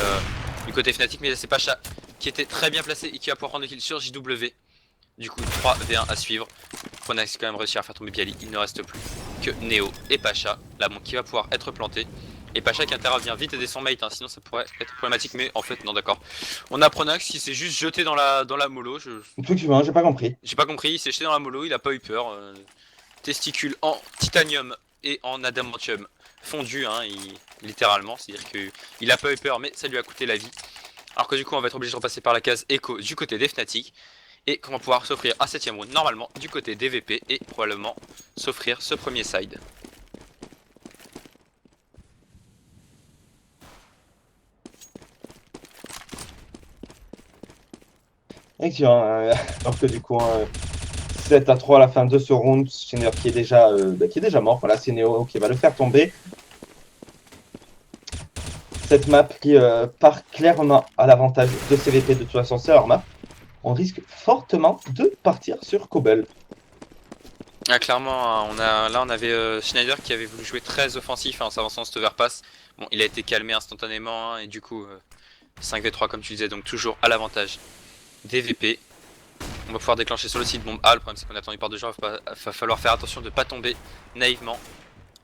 [SPEAKER 3] Fnatic, mais là c'est Pacha qui était très bien placé et qui va pouvoir prendre le kill sur JW. Du coup 3v1 à suivre. Pronax qui quand même réussi à faire tomber Bialy, il ne reste plus que Neo et Pacha, là bon qui va pouvoir être planté. Et Pacha qui intervient vite aider son mate, hein, sinon ça pourrait être problématique, mais en fait non d'accord. On a Pronax qui s'est juste jeté dans la mollo.
[SPEAKER 2] Effectivement, j'ai pas compris.
[SPEAKER 3] J'ai pas compris, il s'est jeté dans la mollo, il a pas eu peur. Testicule en titanium et en adamantium fondu, hein, littéralement, c'est-à-dire qu'il a pas eu peur, mais ça lui a coûté la vie. Alors que du coup on va être obligé de repasser par la case Echo du côté des Fnatic. Et qu'on va pouvoir s'offrir un 7ème round normalement du côté des VP et probablement s'offrir ce premier side.
[SPEAKER 2] Excellent. Alors que du coup, 7-3 à la fin de ce round, Schneider qui est déjà mort. Voilà, c'est Neo qui va le faire tomber. Cette map qui part clairement à l'avantage de CVP de toute façon, c'est leur map. On risque fortement de partir sur Cobble.
[SPEAKER 3] Ah, clairement, on avait Schneider qui avait voulu jouer très offensif en s'avançant cette overpass. Bon, il a été calmé instantanément hein, et du coup 5v3 comme tu disais, donc toujours à l'avantage des VP. On va pouvoir déclencher sur le site bombe A. Le problème c'est qu'on est attendu par 2 joueurs, il va falloir faire attention de ne pas tomber naïvement.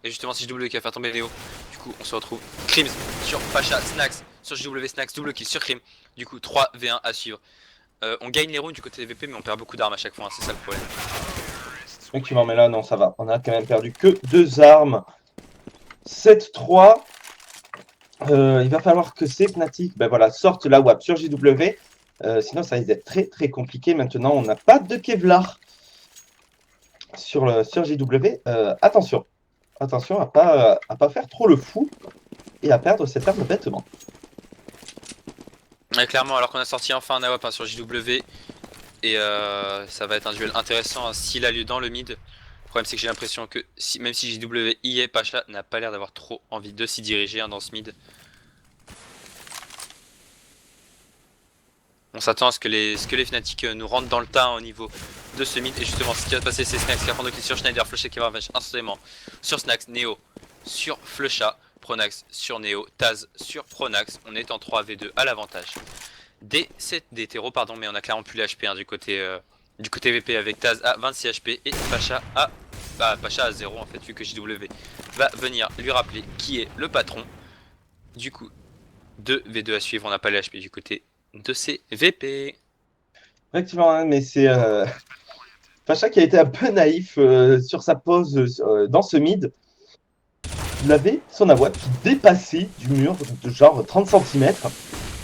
[SPEAKER 3] Et justement si JW qui va faire tomber Léo, du coup on se retrouve Crims sur Pacha, Snax sur JW, Snax, double kill sur Crim. Du coup 3v1 à suivre. On gagne les rounds du côté des VP mais on perd beaucoup d'armes à chaque fois, hein, c'est ça le problème.
[SPEAKER 2] Effectivement, mais là non ça va. On a quand même perdu que 2 armes. 7-3. Il va falloir que ces Fnatic voilà, sortent la WAP sur JW. Sinon ça risque d'être très très compliqué. Maintenant on n'a pas de Kevlar sur JW. Attention à pas faire trop le fou et à perdre cette arme bêtement.
[SPEAKER 3] Ouais, clairement, alors qu'on a sorti enfin un AWP hein, sur JW et ça va être un duel intéressant hein, s'il a lieu dans le mid. Le problème c'est que j'ai l'impression que même si JW y est, Pacha n'a pas l'air d'avoir trop envie de s'y diriger hein, dans ce mid. On s'attend à ce que les Fnatic nous rentrent dans le tas hein, au niveau de ce mid. Et justement, ce qui va se passer, c'est Snax qui va prendre le kill sur Schneider, Flusha qui va revenge instantanément sur Snax, Neo sur Flusha, Pronax sur Neo, Taz sur Pronax. On est en 3v2 à l'avantage des terreaux, pardon, mais on a clairement plus les HP hein, du côté VP avec Taz à 26 HP et Pacha à 0 en fait, vu que JW va venir lui rappeler qui est le patron. Du coup, 2v2 à suivre, on n'a pas les HP du côté de ces VP.
[SPEAKER 2] Effectivement, mais c'est Pacha qui a été un peu naïf sur sa pose dans ce mid. Il avait son AWP qui dépassait du mur de genre 30 cm.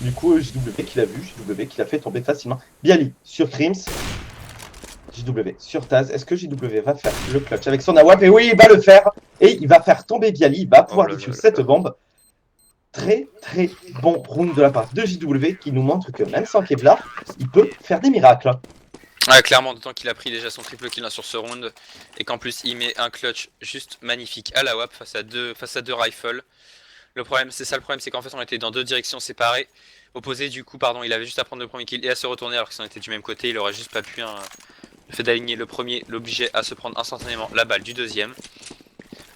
[SPEAKER 2] Du coup, JW qui l'a vu, JW qui l'a fait tomber facilement. Bialy sur Crims. JW sur Taz. Est-ce que JW va faire le clutch avec son AWP? Et oui, il va le faire. Et il va faire tomber Bialy. Il va pouvoir diffuser cette bombe. Très très bon round de la part de JW qui nous montre que même sans Kevlar, il peut faire des miracles.
[SPEAKER 3] Ouais, clairement, d'autant qu'il a pris déjà son triple kill hein, sur ce round et qu'en plus il met un clutch juste magnifique à la WAP face à deux rifles. Le problème, c'est ça le problème, c'est qu'en fait on était dans deux directions séparées, opposées. Du coup, pardon, il avait juste à prendre le premier kill et à se retourner alors que si on était du même côté, il aurait juste pas pu. Hein, le fait d'aligner le premier l'obligeait à se prendre instantanément la balle du deuxième.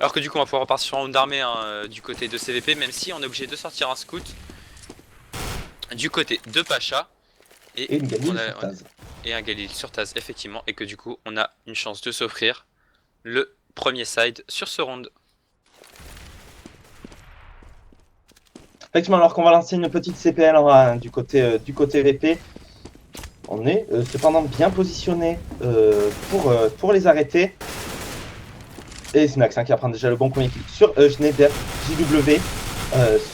[SPEAKER 3] Alors que du coup on va pouvoir repartir sur un round d'armée hein, du côté de CVP, même si on est obligé de sortir un scout du côté de Pacha
[SPEAKER 2] et une Galil sur Taz.
[SPEAKER 3] Et un Galil sur Taz effectivement, et que du coup on a une chance de s'offrir le premier side sur ce round.
[SPEAKER 2] Effectivement, alors qu'on va lancer une petite CPL hein, du côté VP, on est cependant bien positionné pour les arrêter. Et Snax hein, qui va prendre déjà le bon premier kill sur Schneider, JW,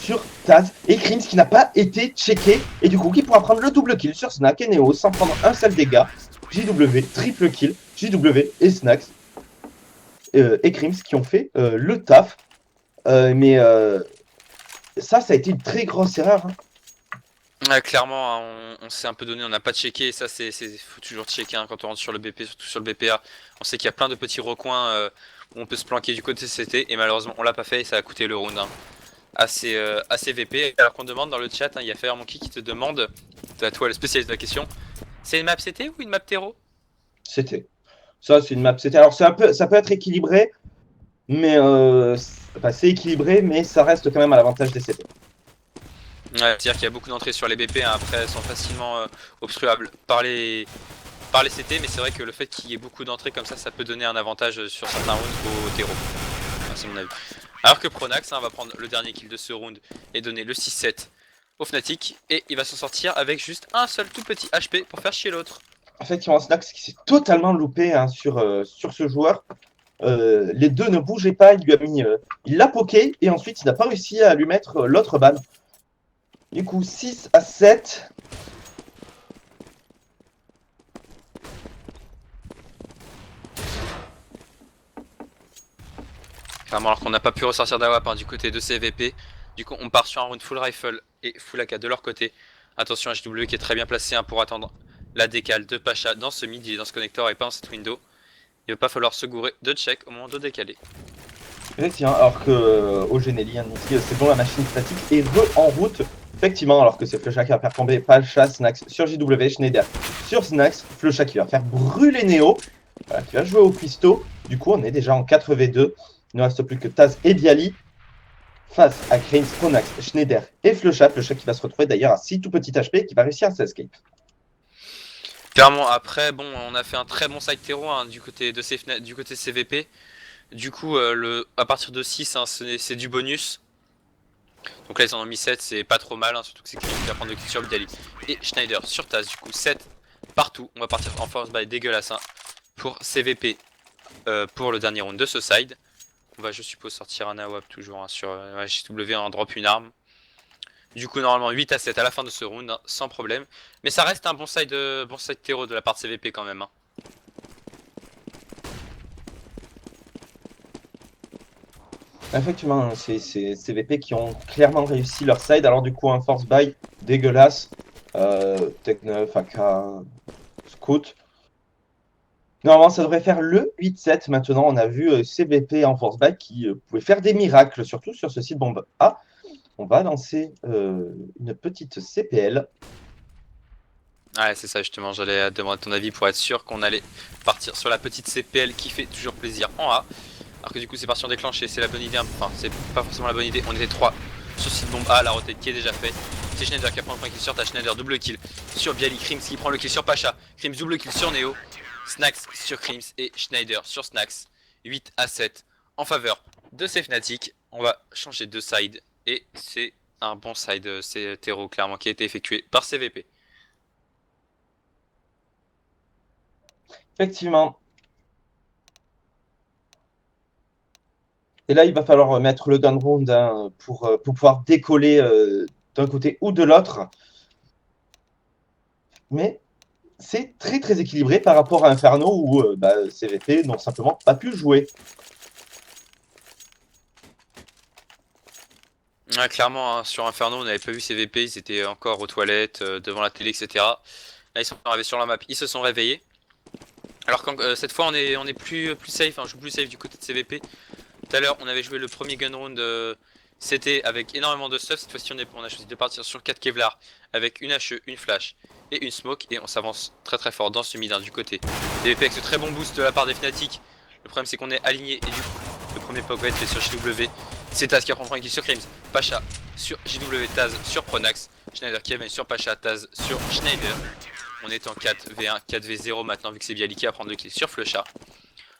[SPEAKER 2] sur Taz et Crims qui n'a pas été checké. Et du coup qui pourra prendre le double kill sur Snax et Neo sans prendre un seul dégât. JW, triple kill, JW et Snax et Crims qui ont fait le taf. Mais ça a été une très grosse erreur. Hein.
[SPEAKER 3] Ouais, clairement, hein, on s'est un peu donné, on n'a pas checké, et ça faut toujours checker hein, quand on rentre sur le BP, surtout sur le BPA. On sait qu'il y a plein de petits recoins où on peut se planquer du côté CT, et malheureusement on l'a pas fait et ça a coûté le round hein, assez VP. Alors qu'on demande dans le chat, hein, il y a FireMonkey qui te demande, à toi le spécialiste de la question, c'est une map CT ou une map Terreau?
[SPEAKER 2] CT. Ça, c'est une map CT. Alors, ça peut être équilibré, mais c'est équilibré, mais ça reste quand même à l'avantage des CT.
[SPEAKER 3] Ouais, c'est-à-dire qu'il y a beaucoup d'entrées sur les BP, hein, après elles sont facilement obstruables par les CT, mais c'est vrai que le fait qu'il y ait beaucoup d'entrées comme ça peut donner un avantage sur certains rounds au terreau. Enfin, c'est mon avis. Alors que Pronax hein, va prendre le dernier kill de ce round et donner le 6-7 au Fnatic, et il va s'en sortir avec juste un seul tout petit HP pour faire chier l'autre.
[SPEAKER 2] Effectivement, Snax qui s'est totalement loupé hein, sur ce joueur. Les deux ne bougeaient pas, il l'a poké et ensuite il n'a pas réussi à lui mettre l'autre ban. Du coup, 6-7.
[SPEAKER 3] Clairement, alors qu'on n'a pas pu ressortir d'AWAP hein, du côté de CVP. Du coup, on part sur un round full rifle et full AK de leur côté. Attention à JW qui est très bien placé hein, pour attendre la décale de Pacha dans ce mid, il est dans ce connecteur et pas dans cette window. Il va pas falloir se gourer de check au moment de décaler.
[SPEAKER 2] Effectivement, alors que Ogenelli indique c'est bon, la machine statique est en route. Effectivement, alors que c'est Flecha qui va faire tomber Palcha, Snax sur JW, Schneider sur Snax, Flecha qui va faire brûler Neo, voilà, qui va jouer au cuistot. Du coup, on est déjà en 4v2. Il ne reste plus que Taz et Bialy face à Krains, Pronax, Schneider et Flecha. Flecha qui va se retrouver d'ailleurs à 6 tout petits HP et qui va réussir à s'escape.
[SPEAKER 3] Clairement, après, bon, on a fait un très bon side terreau hein, du côté de CVP. Du coup, à partir de 6, hein, c'est du bonus. Donc là, ils en ont mis 7, c'est pas trop mal, hein, surtout que c'est Krains qui va prendre le kill sur Bialy. Et Schneider sur Taz, du coup, 7 partout. On va partir en force by dégueulasse hein, pour CVP pour le dernier round de ce side. On va, je suppose, sortir un AWAP toujours hein, sur JW, un drop une arme. Du coup, normalement 8-7 à la fin de ce round, hein, sans problème. Mais ça reste un bon side terreau de la part de CVP quand même. Hein.
[SPEAKER 2] Effectivement, c'est CVP qui ont clairement réussi leur side. Alors du coup, un force buy dégueulasse. Tech 9, AK, Scout. Normalement, ça devrait faire le 8-7. Maintenant, on a vu CVP en force buy qui pouvait faire des miracles, surtout sur ce site bombe A. On va lancer une petite CPL.
[SPEAKER 3] Ouais, c'est ça justement, j'allais demander ton avis pour être sûr qu'on allait partir sur la petite CPL qui fait toujours plaisir en A. Alors que du coup c'est parti en déclenché, c'est la bonne idée, enfin c'est pas forcément la bonne idée, on était 3 sur site bombe A, la rotate qui est déjà faite. C'est Schneider qui prend le point kill sur ta Schneider, double kill sur Bialy, Krims qui prend le kill sur Pacha, Krims double kill sur Neo, Snax sur Krims et Schneider sur Snax. 8-7 en faveur de ces Fnatic. On va changer de side et c'est un bon side, c'est Terreau clairement qui a été effectué par CVP.
[SPEAKER 2] Effectivement. Et là, il va falloir mettre le gun round hein, pour pouvoir décoller d'un côté ou de l'autre. Mais c'est très très équilibré par rapport à Inferno où CVP n'ont simplement pas pu jouer.
[SPEAKER 3] Ouais, clairement, hein, sur Inferno, on n'avait pas vu CVP, ils étaient encore aux toilettes, devant la télé, etc. Là, ils sont arrivés sur la map, ils se sont réveillés. Alors que cette fois, on est plus safe, hein, on joue plus safe du côté de CVP. Tout à l'heure, on avait joué le premier gun round, c'était avec énormément de stuff. Cette fois-ci, on a choisi de partir sur 4 Kevlar avec une HE, une flash et une smoke. Et on s'avance très très fort dans ce mid hein, du côté CVP avec ce très bon boost de la part des Fnatic. Le problème, c'est qu'on est aligné et du coup, le premier poke va être fait sur JW. C'est Taz qui reprend un kill sur Krims, Pacha sur JW, Taz sur Pronax, Schneider qui sur Pacha, Taz sur Schneider. On est en 4v1, 4v0 maintenant vu que c'est Bialy qui va prendre le kill sur Flecha.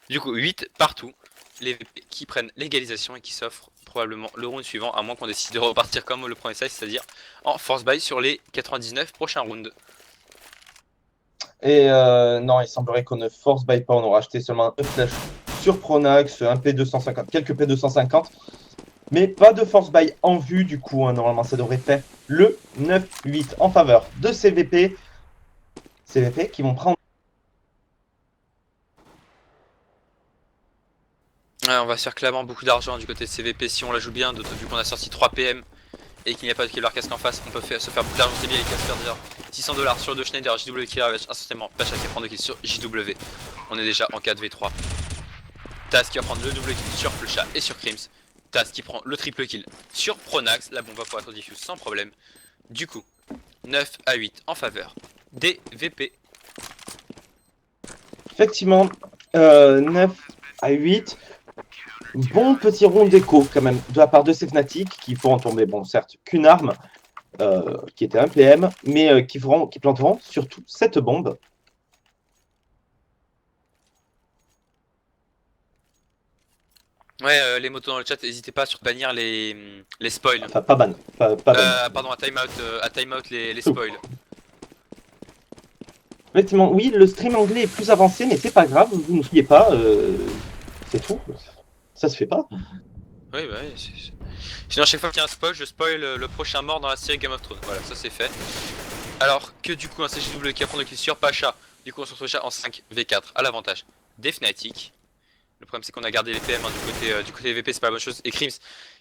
[SPEAKER 3] Du coup 8 partout, les VP qui prennent l'égalisation et qui s'offrent probablement le round suivant à moins qu'on décide de repartir comme le premier side, c'est-à-dire en force buy sur les 99 prochains rounds.
[SPEAKER 2] Et non, il semblerait qu'on ne force buy pas, on aura acheté seulement un flash sur Pronax, un P250, quelques P250. Mais pas de force buy en vue du coup, hein, normalement ça devrait faire le 9-8 en faveur de CVP. CVP qui vont prendre...
[SPEAKER 3] Ouais, on va se faire clairement beaucoup d'argent du côté de CVP si on la joue bien, d'autant vu qu'on a sorti 3 PM et qu'il n'y a pas de killer casque en face, on peut se faire beaucoup d'argent, c'est bien, il peut se faire déjà 600$ sur 2 Schneider, JW killer avec instantanément Pacha qui prend 2 kills sur JW. On est déjà en 4v3. Taz qui va prendre le double kill sur Flusha et sur Crims. Taz qui prend le triple kill sur Pronax, la bombe va pouvoir être diffuse sans problème. Du coup, 9 à 8 en faveur des VP.
[SPEAKER 2] Effectivement, 9 à 8. Bon petit rond d'écho quand même de la part de ces Fnatic qui feront tomber, bon certes, qu'une arme qui était un PM, mais qui planteront surtout cette bombe.
[SPEAKER 3] Ouais, les motos dans le chat, n'hésitez pas à bannir les spoils.
[SPEAKER 2] Enfin, pas ban. Pas ban.
[SPEAKER 3] Pardon, à timeout les spoils.
[SPEAKER 2] Effectivement, oui, le stream anglais est plus avancé, mais c'est pas grave, vous ne souillez pas, c'est tout. Ça se fait pas.
[SPEAKER 3] Oui, bah oui. Sinon, chaque fois qu'il y a un spoil, je spoil le prochain mort dans la série Game of Thrones. Voilà, ça c'est fait. Alors que du coup, un CJW qui apprend de kill sur Pacha. Du coup, on se retrouve déjà en 5v4 à l'avantage des Fnatic. Le problème, c'est qu'on a gardé les PM hein, du côté des VP, c'est pas la bonne chose. Et Crims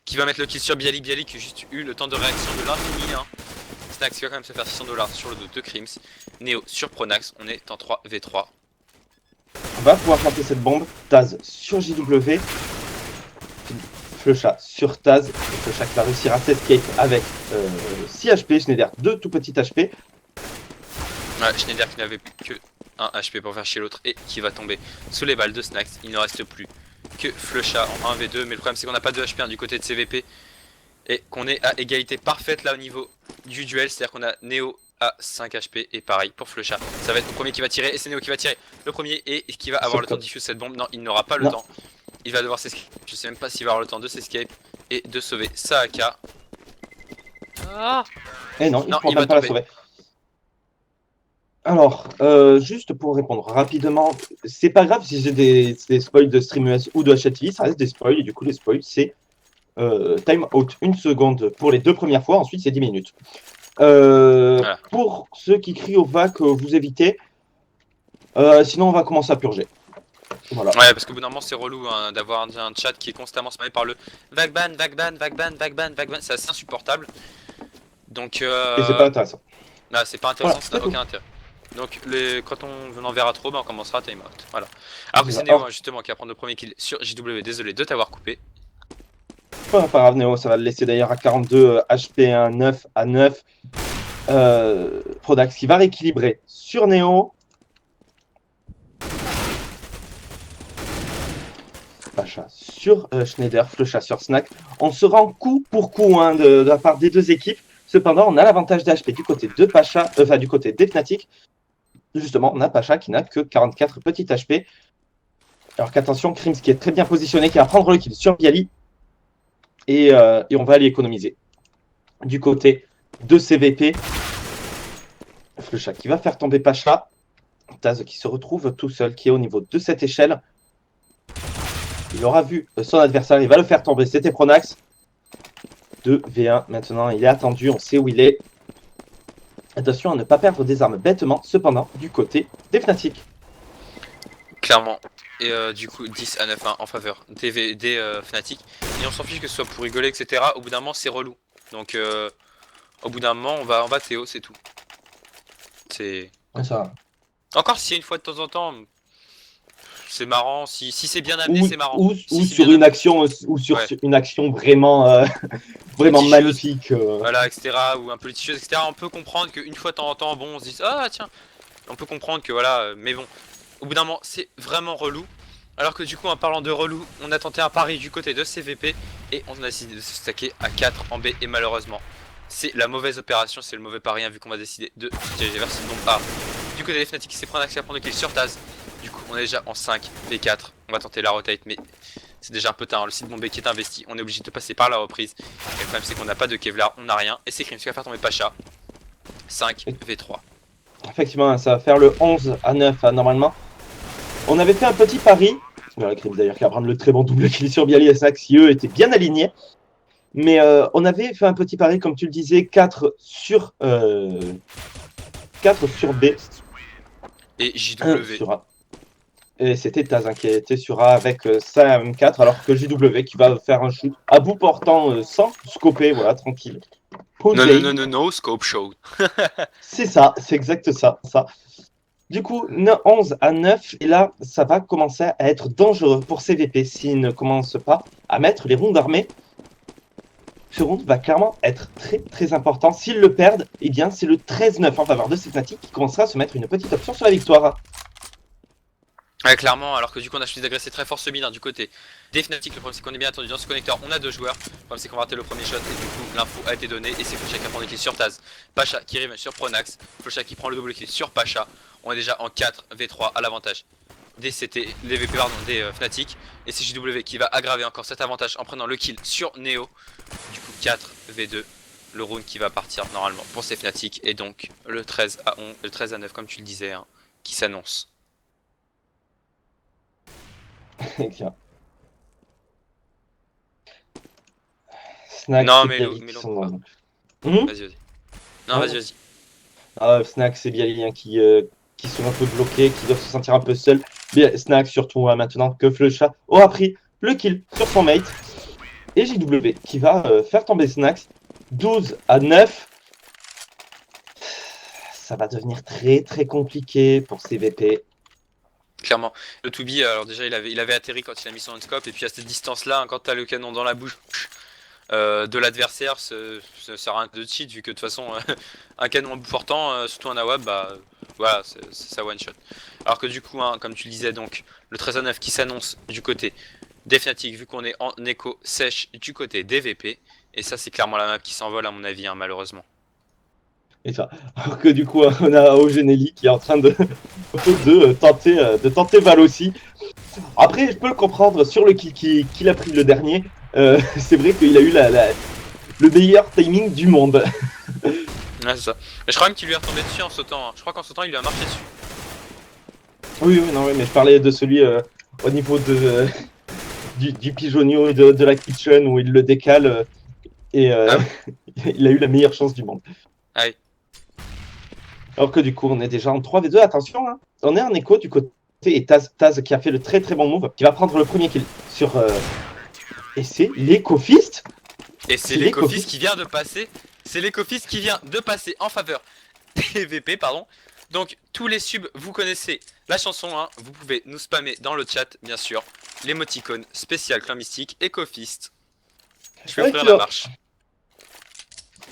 [SPEAKER 3] qui va mettre le kill sur Bialik. Bialik qui a juste eu le temps de réaction de l'infini. Hein. Snax qui va quand même se faire 600$ sur le dos de Crims. Neo sur Pronax, on est en 3v3.
[SPEAKER 2] On va pouvoir planter cette bombe. Taz sur JW. Flusha sur Taz. Flusha qui va réussir à s'escape avec 6 HP. Schneider 2 tout petits HP.
[SPEAKER 3] Ouais, Schneider qui n'avait plus que 1 HP pour faire chier l'autre et qui va tomber sous les balles de Snax. Il ne reste plus que Flusha en 1v2. Mais le problème c'est qu'on n'a pas de HP hein, du côté de CVP. Et qu'on est à égalité parfaite là au niveau du duel. C'est-à-dire qu'on a Neo à 5 HP et pareil pour Flusha. Ça va être le premier qui va tirer et c'est Neo qui va tirer le premier et qui va avoir le temps de diffuser cette bombe. Non, il n'aura pas le temps. Il va devoir s'escape. Je sais même pas s'il va avoir le temps de s'escape et de sauver sa AK. Ah
[SPEAKER 2] Et non, il ne
[SPEAKER 3] va
[SPEAKER 2] pas la sauver. Alors, juste pour répondre rapidement, c'est pas grave si j'ai des spoils de StreamES ou de HLTV, ça reste des spoils et du coup les spoils c'est time out 1 seconde pour les 2 premières fois, ensuite c'est 10 minutes. Voilà. Pour ceux qui crient au vac, vous évitez, sinon on va commencer à purger. Voilà.
[SPEAKER 3] Ouais, parce qu'au bout d'un moment c'est relou hein, d'avoir un chat qui est constamment spammé par le vagban, c'est assez insupportable. Donc
[SPEAKER 2] et c'est pas intéressant.
[SPEAKER 3] Là, c'est pas intéressant,
[SPEAKER 2] voilà,
[SPEAKER 3] ça n'a aucun intérêt. Donc quand on en verra trop, bah, on commencera à time out. Voilà. Alors que c'est Neo justement qui va prendre le premier kill sur JW, désolé de t'avoir coupé.
[SPEAKER 2] Pas grave Neo, ça va le laisser d'ailleurs à 42 HP 1, 9 à 9. Prodax qui va rééquilibrer sur Neo. Pacha sur Schneider, Flusha sur Snack. On se rend coup pour coup hein, de la part des deux équipes. Cependant, on a l'avantage d'HP du côté de Pacha, enfin du côté des Fnatic. Justement, on a Pacha qui n'a que 44 petits HP. Alors qu'attention, Crims qui est très bien positionné, qui va prendre le kill sur Bialy. Et on va aller économiser. Du côté de CVP, Flusha qui va faire tomber Pacha. Taz qui se retrouve tout seul, qui est au niveau de cette échelle. Il aura vu son adversaire, il va le faire tomber, c'était Pronax. 2v1 maintenant, il est attendu, on sait où il est. Attention à ne pas perdre des armes bêtement, cependant, du côté des Fnatic.
[SPEAKER 3] Clairement. Et du coup, 10 à 9 en faveur des Fnatic. Et on s'en fiche que ce soit pour rigoler, etc. Au bout d'un moment, c'est relou. Donc, au bout d'un moment, on va Théo, c'est tout. C'est.
[SPEAKER 2] Ça.
[SPEAKER 3] Encore si une fois de temps en temps. C'est marrant, si c'est bien amené, c'est marrant.
[SPEAKER 2] Ou
[SPEAKER 3] si
[SPEAKER 2] sur une action, une action vraiment, vraiment magnifique.
[SPEAKER 3] Voilà, etc. Ou un peu litigieuse, etc. On peut comprendre qu'une fois de temps en temps, bon, on se dit ah tiens, on peut comprendre que voilà, mais bon, au bout d'un moment, c'est vraiment relou. Alors que du coup, en parlant de relou, on a tenté un pari du côté de CVP et on a décidé de se stacker à 4 en B et malheureusement, c'est la mauvaise opération, c'est le mauvais pari hein, vu qu'on va décider de diriger vers ce nombre A. Du côté des Fnatic qui s'est pris un accès à prendre le kill sur Taz. Du coup, on est déjà en 5v4. On va tenter la rotate, mais c'est déjà un peu tard. Le site bombé qui est investi, on est obligé de passer par la reprise. Et le problème, c'est qu'on n'a pas de Kevlar, on n'a rien. Et c'est Crims qui va faire tomber Pacha. 5v3.
[SPEAKER 2] Effectivement, ça va faire le 11 à 9 normalement. On avait fait un petit pari. Voilà, Crims d'ailleurs qui va prendre le très bon double kill sur Bialy et Snack si eux étaient bien alignés. Mais on avait fait un petit pari, comme tu le disais, 4 sur B.
[SPEAKER 3] Et JW.
[SPEAKER 2] Sur A. Et c'était Taz qui était sur A avec sa M4, alors que JW qui va faire un shoot à bout portant sans scoper, voilà, tranquille.
[SPEAKER 3] No, Scope Show.
[SPEAKER 2] C'est ça, c'est exact ça. Du coup, 11 à 9, et là, ça va commencer à être dangereux pour CVP s'ils ne commencent pas à mettre les rounds armés. Ce round va clairement être très très important. S'ils le perdent, eh bien c'est le 13-9 en faveur de Fnatic qui commencera à se mettre une petite option sur la victoire.
[SPEAKER 3] Ouais, clairement, alors que du coup on a choisi d'agresser très fort ce mid du côté des Fnatic. Le problème c'est qu'on est bien attendu dans ce connecteur, on a 2 joueurs. Le problème c'est qu'on va rater le premier shot et du coup l'info a été donnée et c'est Flocha qui prend le kill sur Taz. Pacha qui revient sur Pronax, Flocha qui prend le double kill sur Pacha. On est déjà en 4v3 à l'avantage des CT, des VP pardon, des Fnatic. Et c'est JW qui va aggraver encore cet avantage en prenant le kill sur Neo. Du coup 4v2, le round qui va partir normalement pour ces Fnatic et donc le 13 à 11, le 13 à 9 comme tu le disais hein, qui s'annonce.
[SPEAKER 2] Snack,
[SPEAKER 3] Non,
[SPEAKER 2] et
[SPEAKER 3] mais
[SPEAKER 2] Bialy qui sont dans le-
[SPEAKER 3] Vas-y. Non, vas-y.
[SPEAKER 2] Snack, c'est Bialy hein, qui sont un peu bloqués, qui doivent se sentir un peu seuls. Snack, surtout maintenant que Flecha aura pris le kill sur son mate. Et JW qui va faire tomber Snack 12 à 9. Ça va devenir très très compliqué pour CVP.
[SPEAKER 3] Clairement. Le 2B, alors déjà, il avait atterri quand il a mis son scope, et puis à cette distance-là, hein, quand t'as le canon dans la bouche de l'adversaire, ça sert à rien de cheat, vu que de toute façon, un canon portant, surtout un AWP, bah voilà, c'est ça one shot. Alors que du coup, hein, comme tu le disais, donc, le 13 à 9 qui s'annonce du côté des Fnatic, vu qu'on est en écho sèche du côté des VP, et ça, c'est clairement la map qui s'envole, à mon avis, hein, malheureusement.
[SPEAKER 2] Et ça. Alors que du coup, on a Ogenelli qui est en train de tenter Val aussi. Après, je peux le comprendre sur le kill qu'il a pris le dernier. C'est vrai qu'il a eu le meilleur timing du monde.
[SPEAKER 3] Ouais, c'est ça. Mais je crois même qu'il lui est retombé dessus en sautant. Hein. Je crois qu'en sautant, il lui a marché dessus.
[SPEAKER 2] Oui, mais je parlais de celui au niveau du pigeonnier et de la kitchen où il le décale et il a eu la meilleure chance du monde.
[SPEAKER 3] Ah oui.
[SPEAKER 2] Alors que du coup, on est déjà en 3v2. Attention, hein, on est en écho du côté et Taz qui a fait le très très bon move, qui va prendre le premier kill sur. Et c'est l'Ecofist.
[SPEAKER 3] Et c'est l'Ecofist qui vient de passer. C'est l'Ecofist qui vient de passer en faveur des VP, pardon. Donc tous les subs, vous connaissez la chanson, hein, vous pouvez nous spammer dans le chat, bien sûr. L'émoticône spécial clan mystique, Ecofist. Je vais ouvrir la marche.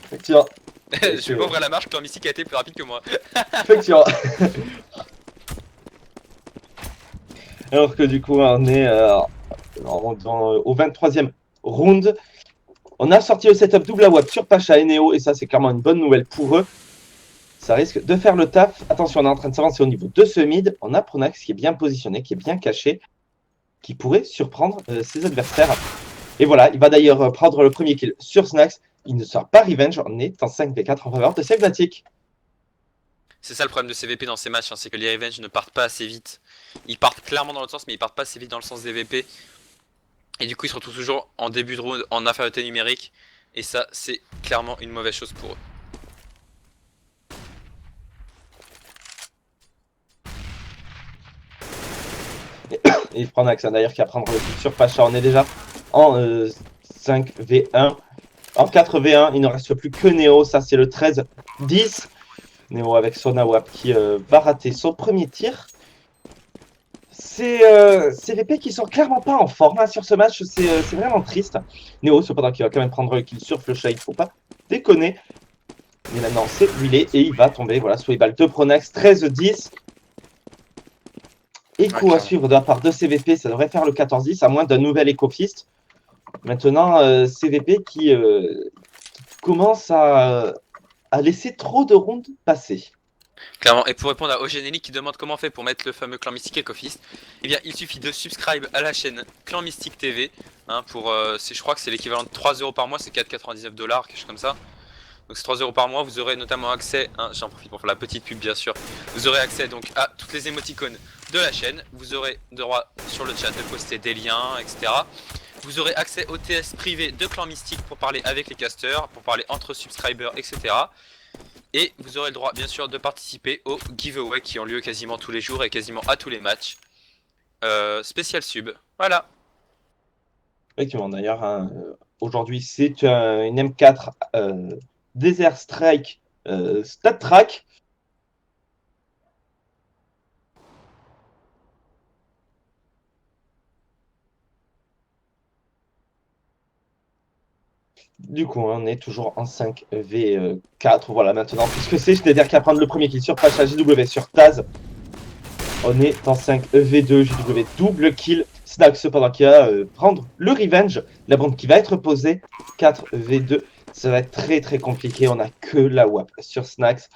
[SPEAKER 2] Effectivement.
[SPEAKER 3] Je vais ouvrir la marche, clan mystique a été plus rapide que moi.
[SPEAKER 2] Effectivement. Alors que du coup, on est au 23e round. On a sorti le setup double AWP sur Pacha et Neo, et ça, c'est clairement une bonne nouvelle pour eux. Ça risque de faire le taf. Attention, on est en train de s'avancer au niveau de ce mid. On a Pronax qui est bien positionné, qui est bien caché, qui pourrait surprendre ses adversaires. Et voilà, il va d'ailleurs prendre le premier kill sur Snax. Il ne sera pas revenge, on est en 5v4 en faveur de Fnatic.
[SPEAKER 3] C'est ça le problème de ces VP dans ces matchs, hein, c'est que les revenge ne partent pas assez vite. Ils partent clairement dans l'autre sens, mais ils partent pas assez vite dans le sens des VP. Et du coup, ils se retrouvent toujours en début de round en infériorité numérique. Et ça, c'est clairement une mauvaise chose pour eux.
[SPEAKER 2] Et il prend Naxan d'ailleurs qui va prendre le kill sur Pacha. On est déjà en 5v1. En 4v1, il ne reste plus que Neo. Ça, c'est le 13-10. Neo avec son AWP qui va rater son premier tir. C'est VP qui sont clairement pas en forme hein, sur ce match. C'est vraiment triste. Neo, cependant, qui va quand même prendre le kill sur Flusha. Il ne faut pas déconner. Mais maintenant, c'est huilé et il va tomber voilà, sous les balles de Pronax. 13-10. Echo à suivre de la part de CVP, ça devrait faire le 14-10, à moins d'un nouvel Ecofist. Maintenant, CVP qui commence à laisser trop de rounds passer.
[SPEAKER 3] Clairement, et pour répondre à Ogenelli qui demande comment on fait pour mettre le fameux clan mystique Ecofist, eh bien il suffit de subscribe à la chaîne Clan Mystique TV, hein, pour, je crois que c'est l'équivalent de 3 € par mois, c'est 4,99 $, quelque chose comme ça. Donc c'est 3 € par mois, vous aurez notamment accès, hein, j'en profite pour faire la petite pub bien sûr, vous aurez accès donc à toutes les émoticônes de la chaîne, vous aurez droit sur le chat de poster des liens, etc. Vous aurez accès au TS privé de Clan Mystique pour parler avec les casters, pour parler entre subscribers, etc. Et vous aurez le droit bien sûr de participer aux giveaways qui ont lieu quasiment tous les jours et quasiment à tous les matchs. Spécial sub, voilà.
[SPEAKER 2] Effectivement, d'ailleurs, hein, aujourd'hui c'est une M4 Desert Strike, Stat Track. Du coup, on est toujours en 5v4. Voilà, maintenant, puisque c'est Schneider qui va prendre le premier kill sur Pacha JW sur Taz. On est en 5v2, JW double kill. Snack, cependant, qui va prendre le revenge. La bombe qui va être posée. 4v2. Ça va être très très compliqué. On n'a que la WAP sur Snacks.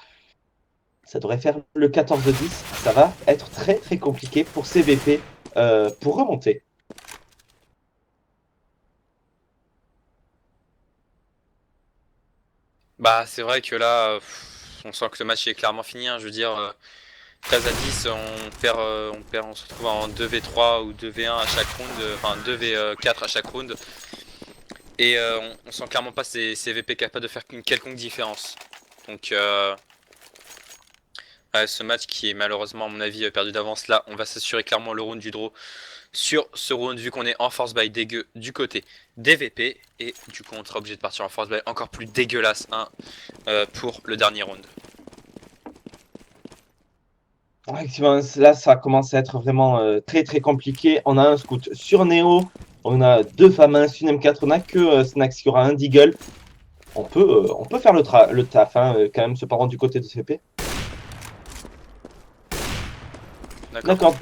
[SPEAKER 2] Ça devrait faire le 14-10. Ça va être très très compliqué pour CVP pour remonter.
[SPEAKER 3] Bah, c'est vrai que là, on sent que le match est clairement fini. Hein. Je veux dire, 13 à 10, on se retrouve en 2v3 ou 2v1 à chaque round, enfin 2v4 à chaque round. Et on sent clairement pas ces VP capables de faire une quelconque différence. Donc, ouais, ce match qui est malheureusement, à mon avis, perdu d'avance, là, on va s'assurer clairement le round du draw sur ce round, vu qu'on est en force buy dégueu du côté des VP. Et du coup, on sera obligé de partir en force buy encore plus dégueulasse hein, pour le dernier round.
[SPEAKER 2] Effectivement, là, ça commence à être vraiment très très compliqué. On a un scout sur Neo, on a deux FAMAS, une M4, on a que Snax qui aura un Deagle. On peut faire le taf, hein, quand même, cependant, du côté de CP. D'accord.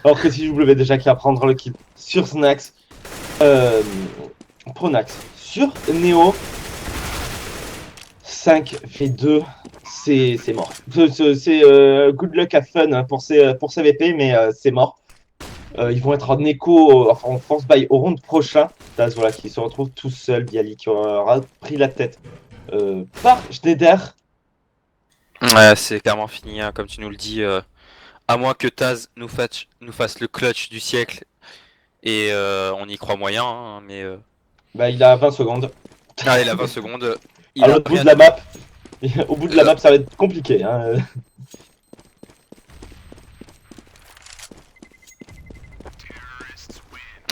[SPEAKER 2] Alors que si je voulais déjà qui va prendre le kill sur Snax, Pronax sur Neo, 5v2. C'est mort. C'est good luck à fun hein, pour CVP, mais c'est mort. Ils vont être en écho, enfin en force buy au round prochain. Taz, voilà, qui se retrouve tout seul. Bialy qui aura pris la tête par Schneider.
[SPEAKER 1] Ouais, c'est clairement fini, hein, comme tu nous le dis. À moins que Taz nous fasse le clutch du siècle. Et on y croit moyen, hein, mais.
[SPEAKER 2] Bah, il a 20 secondes.
[SPEAKER 1] Ah, il a 20 secondes.
[SPEAKER 2] À l'autre bout de la map. Au bout de la map, ça va être compliqué. Hein.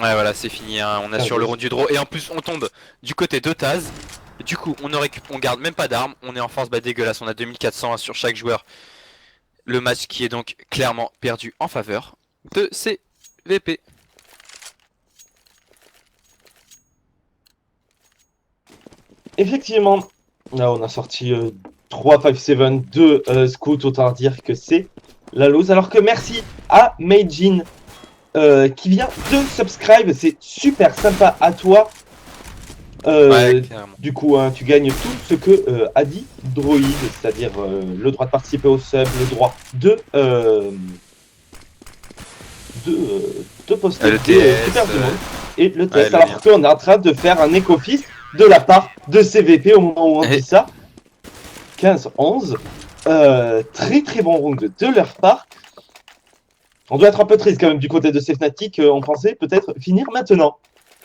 [SPEAKER 1] Ouais, voilà, c'est fini. Hein. On assure le round du draw. Et en plus, on tombe du côté de Taz. Du coup, on garde même pas d'armes. On est en force dégueulasse. On a 2400 sur chaque joueur. Le match qui est donc clairement perdu en faveur de CVP.
[SPEAKER 2] Effectivement, là on a sorti 3 5-7, 2 scouts, autant dire que c'est la lose. Alors que merci à Meijin qui vient de subscribe, c'est super sympa à toi.
[SPEAKER 1] Ouais,
[SPEAKER 2] du coup, hein, tu gagnes tout ce que a dit Droid, c'est-à-dire le droit de participer au sub, le droit de poster
[SPEAKER 1] le TS,
[SPEAKER 2] Super du monde et le TS.
[SPEAKER 1] Ouais,
[SPEAKER 2] alors qu'on est en train de faire un éco-fist de la part de CVP au moment où on dit ça. 15-11. Très très bon round de leur part. On doit être un peu triste quand même du côté de ces Fnatic. On pensait peut-être finir maintenant.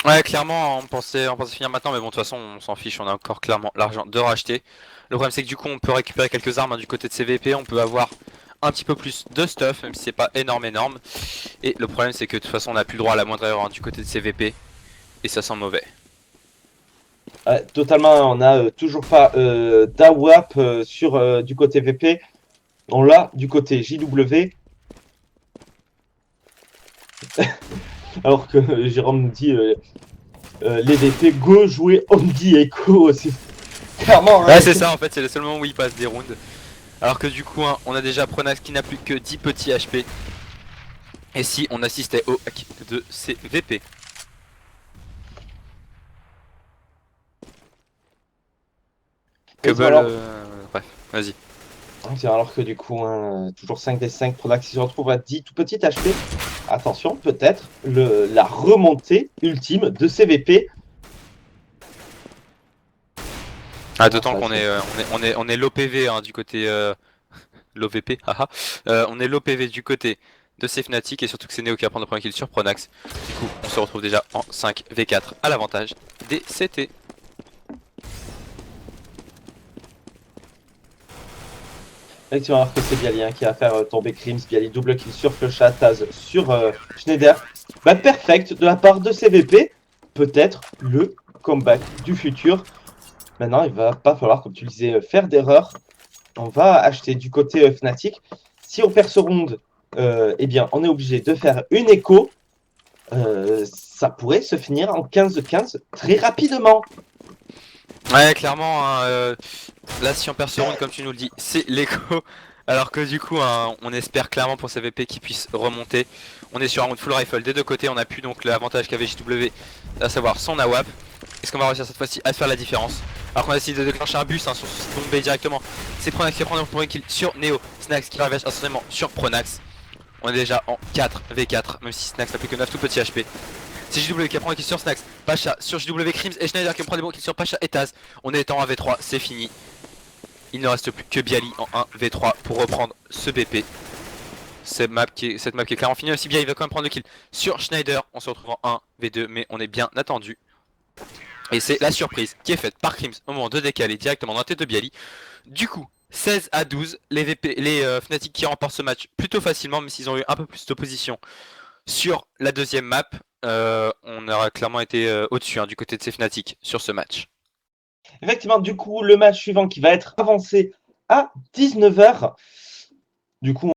[SPEAKER 1] Ouais, clairement, on pensait finir maintenant, mais bon, de toute façon, on s'en fiche, on a encore clairement l'argent de racheter. Le problème, c'est que du coup, on peut récupérer quelques armes hein, du côté de CVP, on peut avoir un petit peu plus de stuff, même si c'est pas énorme. Et le problème, c'est que de toute façon, on n'a plus le droit à la moindre erreur hein, du côté de CVP, et ça sent mauvais.
[SPEAKER 2] Totalement, on n'a toujours pas d'AWAP sur du côté VP. On l'a du côté JW. Alors que Jérôme nous dit les VP go jouer Omdi Echo aussi. Clairement.
[SPEAKER 1] Ouais, c'est ça en fait, c'est le seul moment où il passe des rounds. Alors que du coup, hein, on a déjà Pronax qui n'a plus que 10 petits HP. Et si on assistait au hack de CVP. Bref, vas-y.
[SPEAKER 2] Alors que du coup, hein, toujours 5v5, Pronax qui se retrouve à 10 tout petit HP. Attention, peut-être la remontée ultime de CVP.
[SPEAKER 1] Ah, d'autant qu'on est low PV hein, du côté low VP, haha. On est low PV du côté de ces Fnatic et surtout que c'est Neo qui va prendre le premier kill sur Pronax. Du coup, on se retrouve déjà en 5v4 à l'avantage des CT.
[SPEAKER 2] Effectivement, alors que c'est Bialy hein, qui va faire tomber Crims. Bialy double kill sur Flusha, Taz sur Schneider. Bah, perfect de la part de CVP. Peut-être le comeback du futur. Maintenant, il va pas falloir, comme tu le disais, faire d'erreur. On va acheter du côté Fnatic. Si on perd ce round, eh bien, on est obligé de faire une écho. Ça pourrait se finir en 15-15 très rapidement.
[SPEAKER 1] Ouais, clairement, hein, là, si on perd ce round, comme tu nous le dis, c'est l'écho. Alors que du coup, hein, on espère clairement pour CVP qu'ils puissent remonter. On est sur un round full rifle des deux côtés. On a plus donc l'avantage qu'avait JW, à savoir son AWAP. Est-ce qu'on va réussir cette fois-ci à faire la différence? Alors qu'on a décidé de déclencher un bus hein, sur ce tombé directement. C'est Pronax qui prend pour une kill sur Neo. Snax qui ravage instantanément sur Pronax. On est déjà en 4v4, même si Snax n'a plus que 9 tout petits HP. C'est JW qui prend un kill sur Snax, Pacha sur JW, Crims et Schneider qui prend des bons kills sur Pacha et Taz. On est en 1v3, c'est fini. Il ne reste plus que Bialy en 1v3 pour reprendre ce BP. Cette map qui est clairement finie, aussi bien il va quand même prendre le kill sur Schneider. On se retrouve en 1v2 mais on est bien attendu. Et c'est la surprise qui est faite par Crims au moment de décaler directement dans la tête de Bialy. Du coup, 16-12, les Fnatic qui remportent ce match plutôt facilement, même s'ils ont eu un peu plus d'opposition sur la deuxième map. On aura clairement été au-dessus hein, du côté de ces Fnatic sur ce match.
[SPEAKER 2] Effectivement, du coup, le match suivant qui va être avancé à 19h. Du coup,